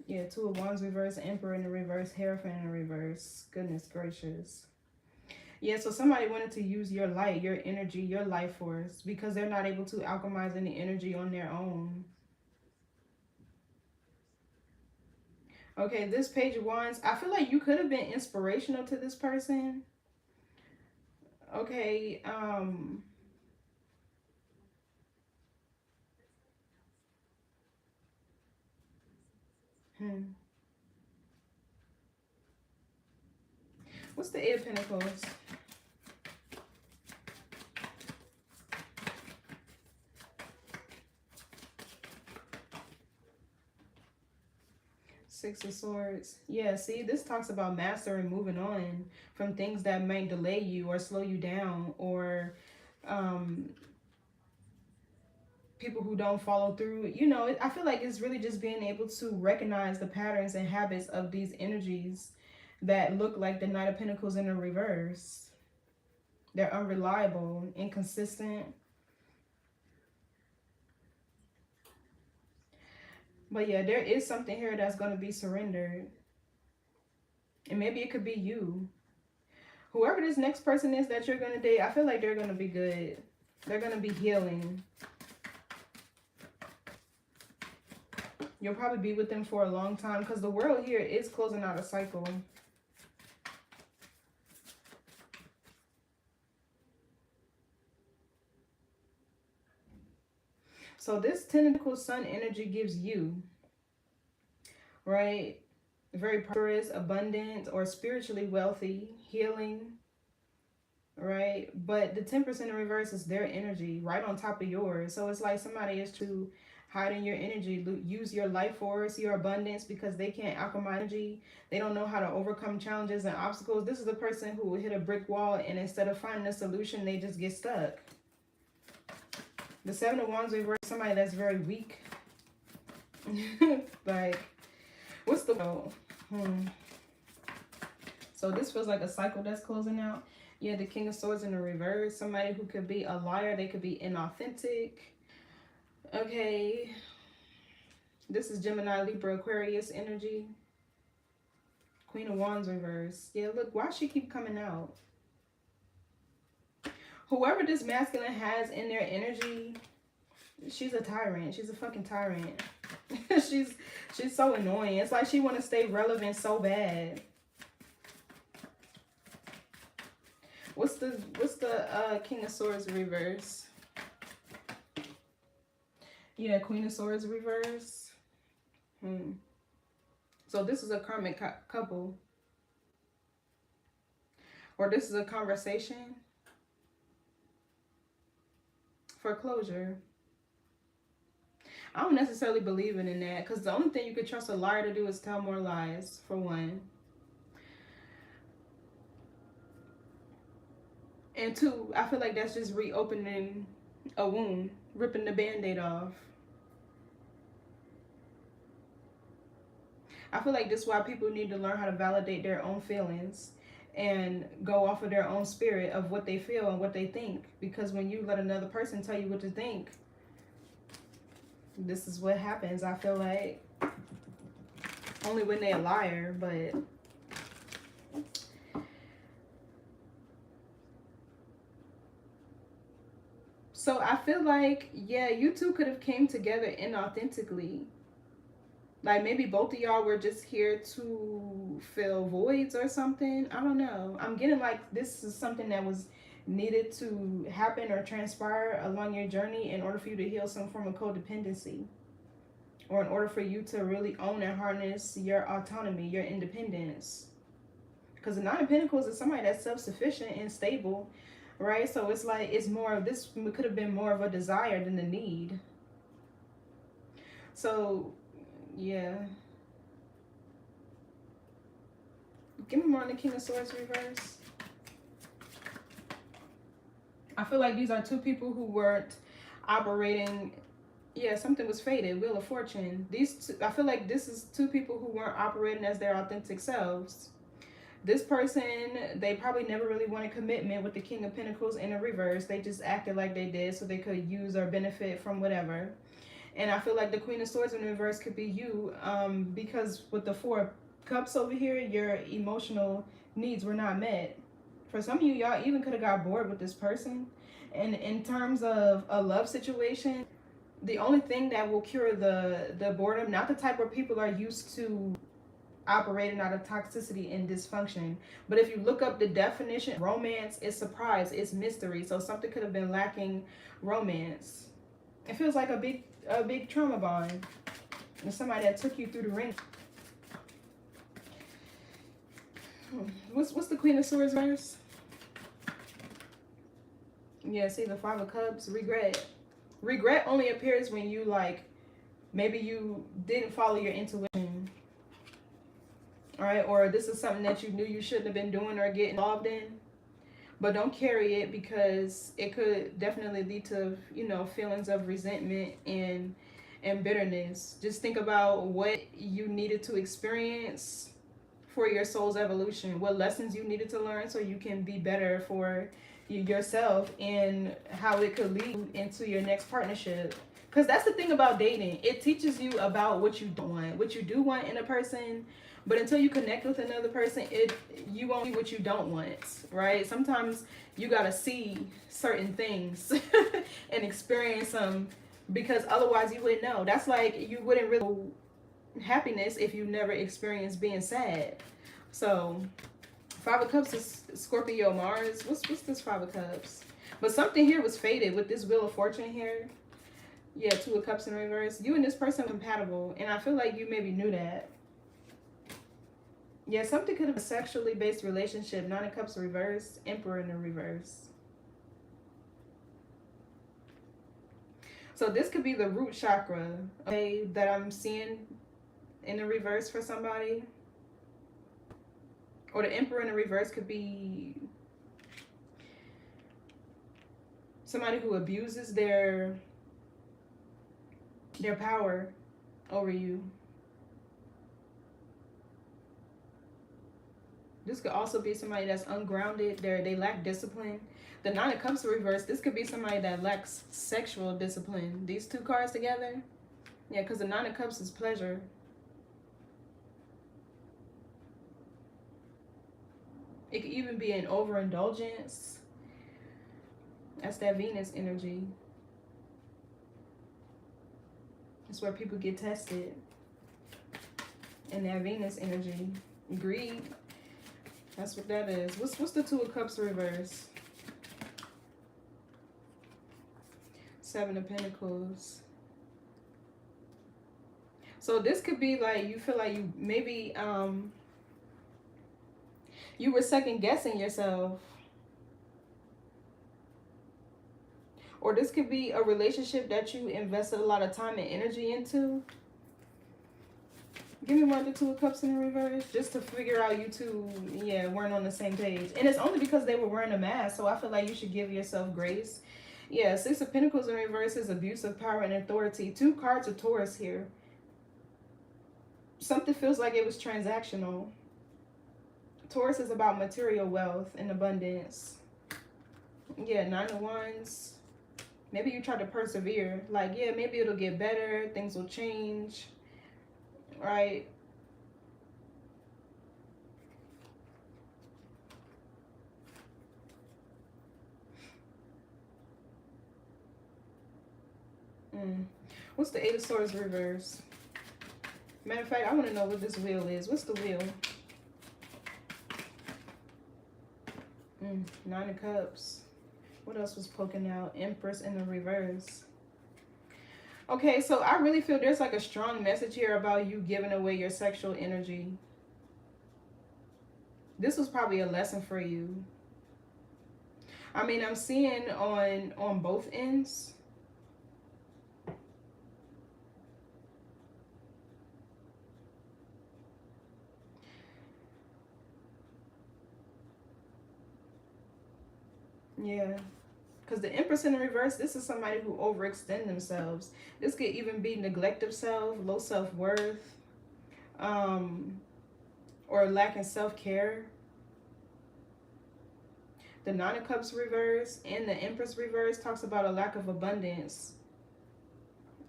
Yeah, Two of Wands reverse, Emperor in the reverse, Hierophant in the reverse. Goodness gracious. Yeah, so somebody wanted to use your light, your energy, your life force, because they're not able to alchemize any energy on their own. Okay, this Page of Wands, I feel like you could have been inspirational to this person. Okay, What's the Eight of Pentacles? Six of Swords. Yeah, see, this talks about mastering, moving on from things that may delay you or slow you down, or people who don't follow through. You know, I feel like it's really just being able to recognize the patterns and habits of these energies that look like the Knight of Pentacles in the reverse. They're unreliable, inconsistent. But yeah, there is something here that's going to be surrendered. And maybe it could be you. Whoever this next person is that you're going to date, I feel like they're going to be good. They're going to be healing. You'll probably be with them for a long time, because the world here is closing out a cycle. So this tentacle sun energy gives you, right, very prosperous, abundant, or spiritually wealthy, healing, right? But the Temperance in the reverse is their energy right on top of yours. So it's like somebody is to hide in your energy, use your life force, your abundance, because they can't alchemize energy. They don't know how to overcome challenges and obstacles. This is the person who will hit a brick wall, and instead of finding a solution, they just get stuck. The Seven of Wands reverse, somebody that's very weak. Like, what's the... So this feels like a cycle that's closing out. Yeah, the King of Swords in the reverse. Somebody who could be a liar. They could be inauthentic. Okay. This is Gemini, Libra, Aquarius energy. Queen of Wands reverse. Yeah, look, why she keep coming out? Whoever this masculine has in their energy, she's a tyrant. She's a fucking tyrant. she's so annoying. It's like she want to stay relevant so bad. What's the King of Swords reverse? Yeah, Queen of Swords reverse. So this is a karmic couple. Or this is a conversation for closure. I don't necessarily believe in that, because the only thing you could trust a liar to do is tell more lies, for one. And two, I feel like that's just reopening a wound, ripping the band-aid off. I feel like this is why people need to learn how to validate their own feelings and go off of their own spirit of what they feel and what they think. Because when you let another person tell you what to think, this is what happens. I feel like only when they're a liar, but so I feel like, yeah, you two could have came together inauthentically. Like maybe both of y'all were just here to fill voids or something. I don't know. I'm getting like this is something that was needed to happen or transpire along your journey in order for you to heal some form of codependency, or in order for you to really own and harness your autonomy, your independence. Because the Nine of Pentacles is somebody that's self-sufficient and stable, right? So it's like it's more of this could have been more of a desire than the need. So yeah. Give me more on the King of Swords reverse. I feel like these are two people who weren't operating. Yeah, something was fated. Wheel of Fortune. These two, I feel like this is two people who weren't operating as their authentic selves. This person, they probably never really wanted commitment with the King of Pentacles in the reverse. They just acted like they did so they could use or benefit from whatever. And I feel like the Queen of Swords in reverse could be you, because with the Four of Cups over here, your emotional needs were not met. For some of you, y'all even could have got bored with this person. And in terms of a love situation, the only thing that will cure the boredom, not the type where people are used to operating out of toxicity and dysfunction, but if you look up the definition, romance is surprise, it's mystery. So something could have been lacking romance. It feels like a big trauma bond with somebody that took you through the ring. What's the Queen of Swords verse? Yeah, see the Five of Cups. Regret only appears when you like maybe you didn't follow your intuition, all right, or this is something that you knew you shouldn't have been doing or getting involved in. But don't carry it, because it could definitely lead to, you know, feelings of resentment and bitterness. Just think about what you needed to experience for your soul's evolution, what lessons you needed to learn so you can be better for yourself, and how it could lead into your next partnership. Because that's the thing about dating. It teaches you about what you don't want, what you do want in a person. But until you connect with another person, you won't see what you don't want, right? Sometimes you gotta see certain things and experience them, because otherwise you wouldn't know. That's like you wouldn't really know happiness if you never experienced being sad. So Five of Cups is Scorpio Mars. What's this Five of Cups? But something here was fated with this Wheel of Fortune here. Yeah, Two of Cups in reverse. You and this person are compatible, and I feel like you maybe knew that. Yeah, something could have been a sexually based relationship. Nine of Cups reverse, Emperor in the reverse. So this could be the root chakra, okay, that I'm seeing in the reverse for somebody. Or the Emperor in the reverse could be somebody who abuses their power over you. This could also be somebody that's ungrounded. They lack discipline. The Nine of Cups reverse, this could be somebody that lacks sexual discipline. These two cards together. Yeah, because the Nine of Cups is pleasure. It could even be an overindulgence. That's that Venus energy. It's where people get tested. And that Venus energy. Greed. That's what that is. What's the Two of Cups reverse? Seven of Pentacles. So this could be like you feel like you maybe you were second guessing yourself. Or this could be a relationship that you invested a lot of time and energy into. Give me more of the Two of Cups in the reverse. Just to figure out you two, yeah, weren't on the same page. And it's only because they were wearing a mask. So I feel like you should give yourself grace. Yeah, Six of Pentacles in reverse is abuse of power and authority. 2 cards of Taurus here. Something feels like it was transactional. Taurus is about material wealth and abundance. Yeah, 9 of Wands. Maybe you try to persevere. Like, yeah, maybe it'll get better. Things will change. Right? What's the Eight of Swords reverse? Matter of fact, I want to know what this wheel is. What's the wheel? 9 of Cups. What else was poking out? Empress in the reverse. Okay, so I really feel there's like a strong message here about you giving away your sexual energy. This was probably a lesson for you. I mean, I'm seeing on both ends. Yeah. Because the Empress in the reverse, this is somebody who overextend themselves. This could even be neglect of self, low self-worth, or lacking self-care. The Nine of Cups reverse and the Empress reverse talks about a lack of abundance.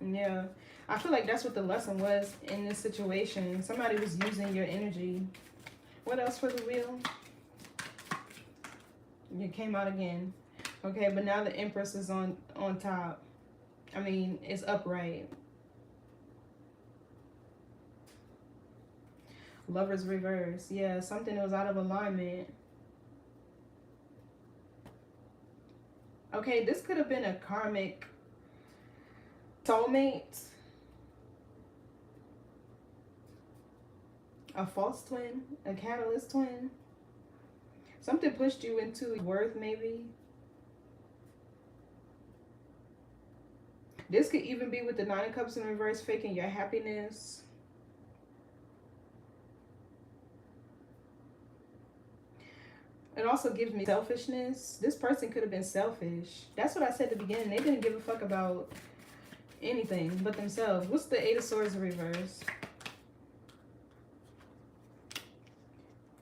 Yeah. I feel like that's what the lesson was in this situation. Somebody was using your energy. What else for the wheel? It came out again. Okay, but now the Empress is on top. I mean, it's upright. Lovers reverse. Yeah, something that was out of alignment. Okay, this could have been a karmic soulmate. A false twin. A catalyst twin. Something pushed you into worth, maybe. This could even be with the Nine of Cups in reverse, faking your happiness. It also gives me selfishness. This person could have been selfish. That's what I said at the beginning. They didn't give a fuck about anything but themselves. What's the Eight of Swords in reverse?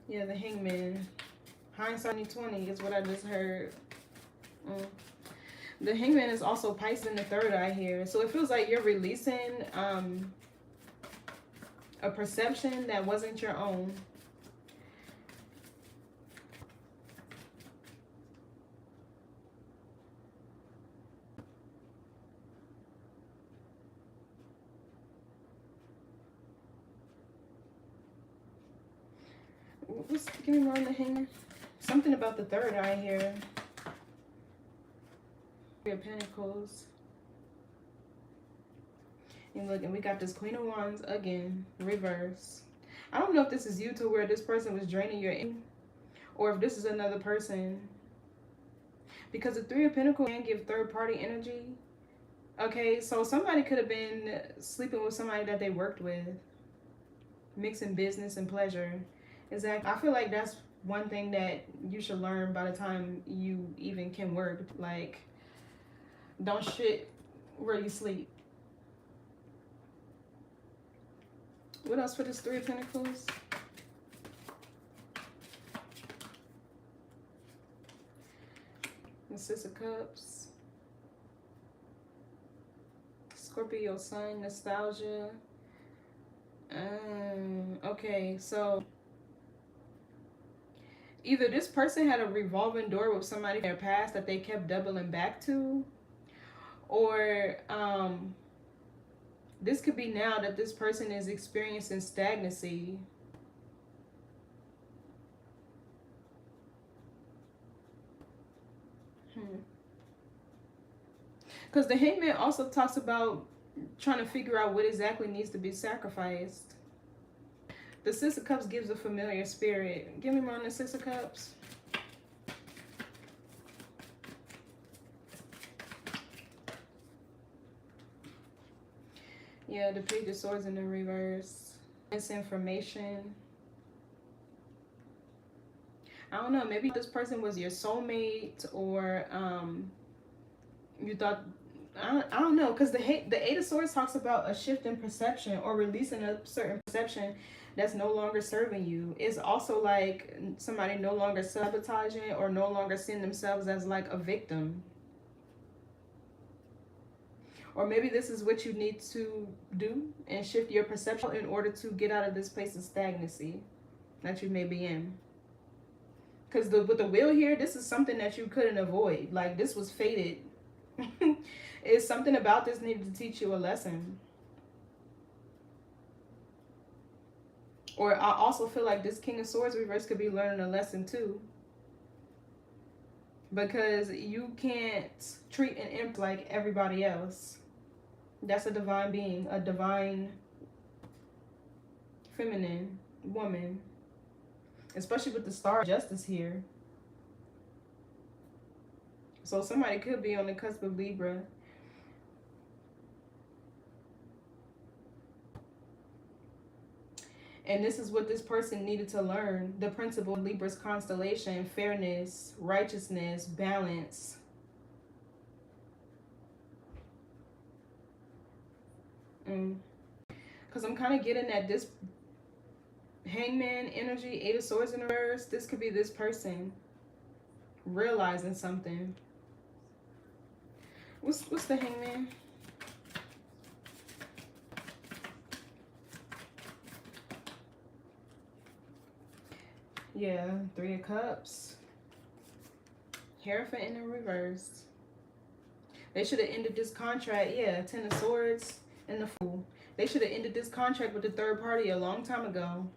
Yeah, the Hangman. Hindsight 2020 is what I just heard. The Hangman is also Pisces in the third eye here. So it feels like you're releasing a perception that wasn't your own. Give me more on the Hangman. Something about the third eye here. Three of Pentacles. And look, and we got this Queen of Wands again, reverse. I don't know if this is you to where this person was draining your energy, or if this is another person. Because the Three of Pentacles can give third-party energy. Okay, so somebody could have been sleeping with somebody that they worked with. Mixing business and pleasure. Exactly. I feel like that's one thing that you should learn by the time you even can work. Like, don't shit where you sleep. What else for this Three of Pentacles? The Six of Cups. Scorpio Sun, nostalgia. Okay, so either this person had a revolving door with somebody in their past that they kept doubling back to, or this could be now that this person is experiencing stagnancy. Because the Hangman also talks about trying to figure out what exactly needs to be sacrificed. The Six of Cups gives a familiar spirit. Give me more on the Six of Cups. Yeah, the Page of Swords in the reverse. Misinformation. I don't know, maybe this person was your soulmate, or you thought, I don't know, because the Eight of Swords talks about a shift in perception or releasing a certain perception that's no longer serving you. It's also like somebody no longer sabotaging or no longer seeing themselves as like a victim. Or maybe this is what you need to do and shift your perception in order to get out of this place of stagnancy that you may be in. Because with the wheel here, this is something that you couldn't avoid. Like, this was fated. It's something about this needed to teach you a lesson. Or I also feel like this King of Swords reverse could be learning a lesson too. Because you can't treat an imp like everybody else. That's a divine being, a divine feminine woman. Especially with the Star of Justice here. So somebody could be on the cusp of Libra. And this is what this person needed to learn. The principle of Libra's constellation: fairness, righteousness, balance. Because I'm kind of getting at this Hangman energy, Eight of Swords in reverse. This could be this person realizing something. What's the Hangman? Yeah, Three of Cups. Hierophant in the reverse. They should have ended this contract. Yeah, Ten of Swords and the Fool. They should have ended this contract with the third party a long time ago.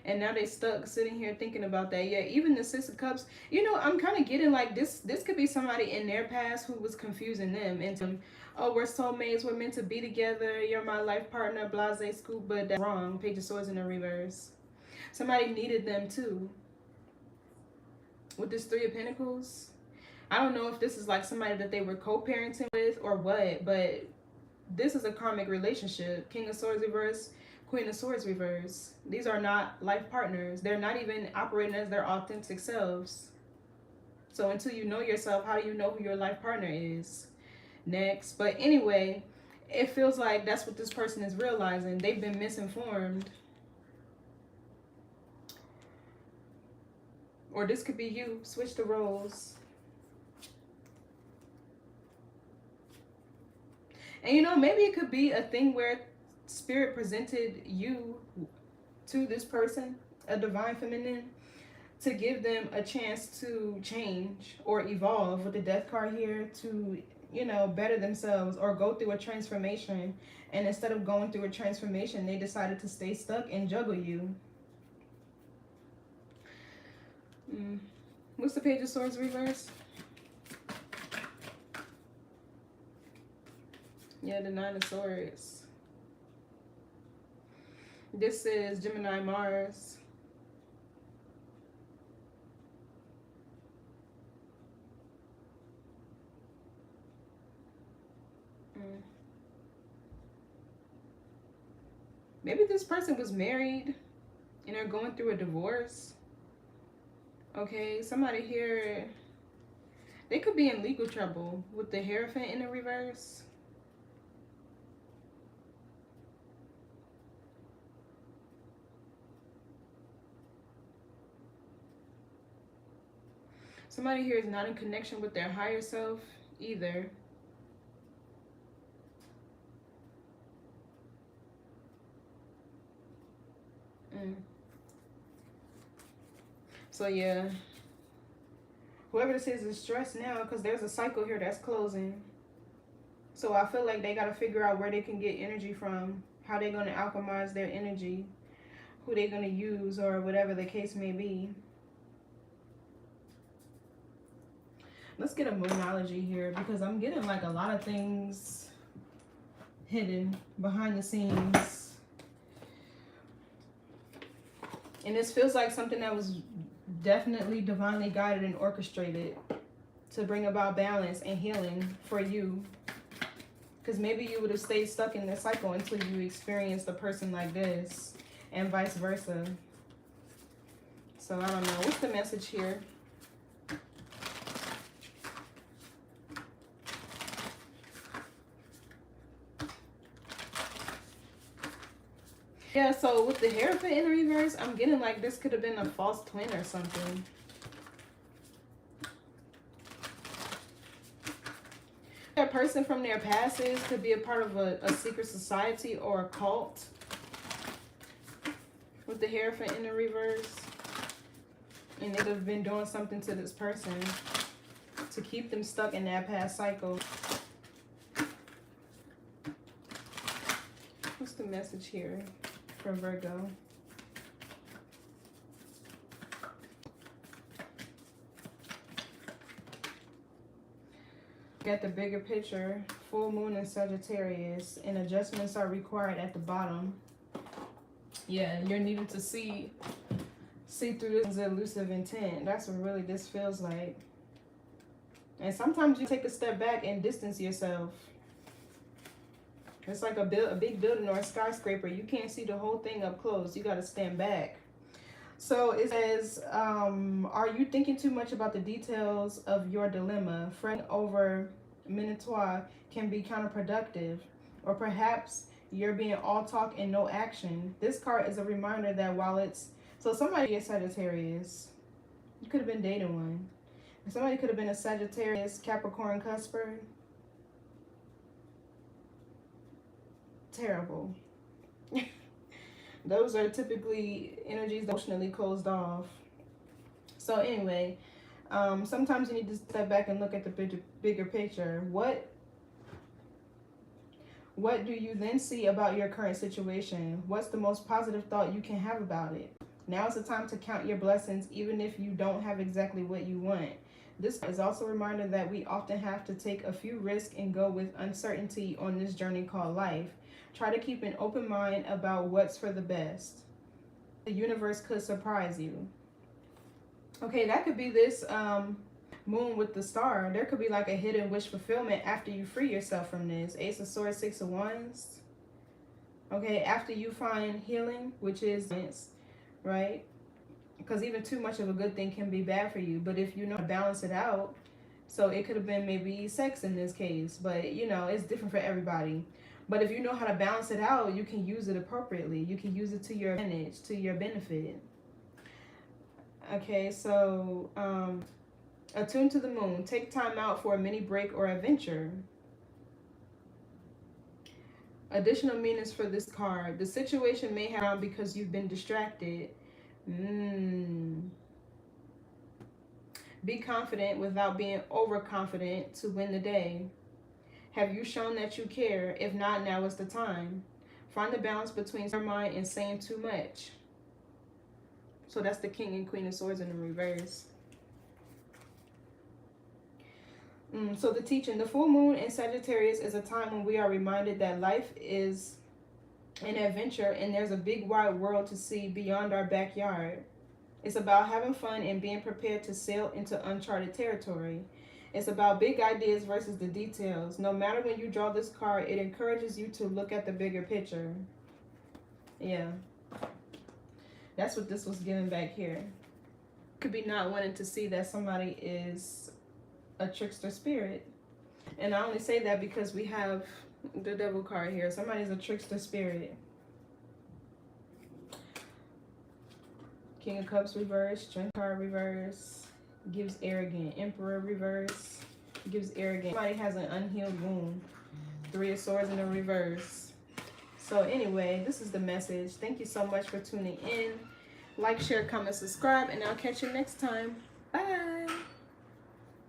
And now they stuck sitting here thinking about that. Yeah, even the Six of Cups. You know, I'm kind of getting like this could be somebody in their past who was confusing them into, oh, we're soulmates, we're meant to be together, you're my life partner, blase scoop, but that's wrong. Page of Swords in the reverse. Somebody needed them too. With this Three of Pentacles. I don't know if this is like somebody that they were co-parenting with or what, but this is a karmic relationship. King of Swords reverse, Queen of Swords reverse. These are not life partners. They're not even operating as their authentic selves. So until you know yourself, how do you know who your life partner is? Next. But anyway, it feels like that's what this person is realizing. They've been misinformed. Or this could be you. Switch the roles. And you know, maybe it could be a thing where Spirit presented you to this person, a divine feminine, to give them a chance to change or evolve with the Death card here, to, you know, better themselves or go through a transformation. And instead of going through a transformation, they decided to stay stuck and juggle you. What's the Page of Swords reverse? Yeah, the Nine of Swords. This is Gemini Mars. Maybe this person was married and they're going through a divorce. Okay, somebody here, they could be in legal trouble with the Hierophant in the reverse. Somebody here is not in connection with their higher self either. So yeah, whoever this is stressed now because there's a cycle here that's closing. So I feel like they got to figure out where they can get energy from, how they're going to alchemize their energy, who they're going to use, or whatever the case may be. Let's get a moonology here because I'm getting like a lot of things hidden behind the scenes. And this feels like something that was definitely divinely guided and orchestrated to bring about balance and healing for you. Because maybe you would have stayed stuck in this cycle until you experienced a person like this, and vice versa. So I don't know. What's the message here? Yeah, so with the Hierophant in reverse, I'm getting like this could have been a false twin or something. That person from their past could be a part of a secret society or a cult. With the Hierophant in the reverse. And they could have been doing something to this person to keep them stuck in that past cycle. What's the message here for Virgo? Got the bigger picture, full moon in Sagittarius, and adjustments are required at the bottom. Yeah, you're needing to see through this elusive intent. That's what really this feels like. And sometimes you take a step back and distance yourself. It's like a big building or a skyscraper. You can't see the whole thing up close. You got to stand back. So it says, are you thinking too much about the details of your dilemma? Fretting over Minotaur can be counterproductive. Or perhaps you're being all talk and no action. This card is a reminder that while it's... So somebody is Sagittarius. You could have been dating one. Somebody could have been a Sagittarius, Capricorn, Cusper. Terrible. Those are typically energies emotionally closed off. So anyway, sometimes you need to step back and look at the bigger picture. What do you then see about your current situation? What's the most positive thought you can have about it? Now is the time to count your blessings, even if you don't have exactly what you want. This is also a reminder that we often have to take a few risks and go with uncertainty on this journey called life. Try to keep an open mind about what's for the best. The universe could surprise you. Okay, that could be this moon with the star. There could be like a hidden wish fulfillment after you free yourself from this. Ace of Swords, Six of Wands. Okay, after you find healing, which is... right? Because even too much of a good thing can be bad for you. But if you know how to balance it out, so it could have been maybe sex in this case, but you know, it's different for everybody. But if you know how to balance it out, you can use it appropriately. You can use it to your advantage, to your benefit. Okay, so attune to the moon. Take time out for a mini break or adventure. Additional meanings for this card. The situation may have because you've been distracted. Be confident without being overconfident to win the day. Have you shown that you care? If not, now is the time. Find the balance between your mind and saying too much. So that's the King and Queen of Swords in the reverse. So the teaching, the full moon in Sagittarius is a time when we are reminded that life is an adventure and there's a big wide world to see beyond our backyard. It's about having fun and being prepared to sail into uncharted territory. It's about big ideas versus the details. No matter when you draw this card, it encourages you to look at the bigger picture. Yeah. That's what this was giving back here. Could be not wanting to see that somebody is a trickster spirit. And I only say that because we have the Devil card here. Somebody's a trickster spirit. King of Cups reverse, Strength card reverse, gives arrogant. Emperor reverse, gives arrogant. Somebody has an unhealed wound. Three of Swords in the reverse. So anyway, this is the message. Thank you so much for tuning in. Like, share, comment, subscribe, and I'll catch you next time. Bye.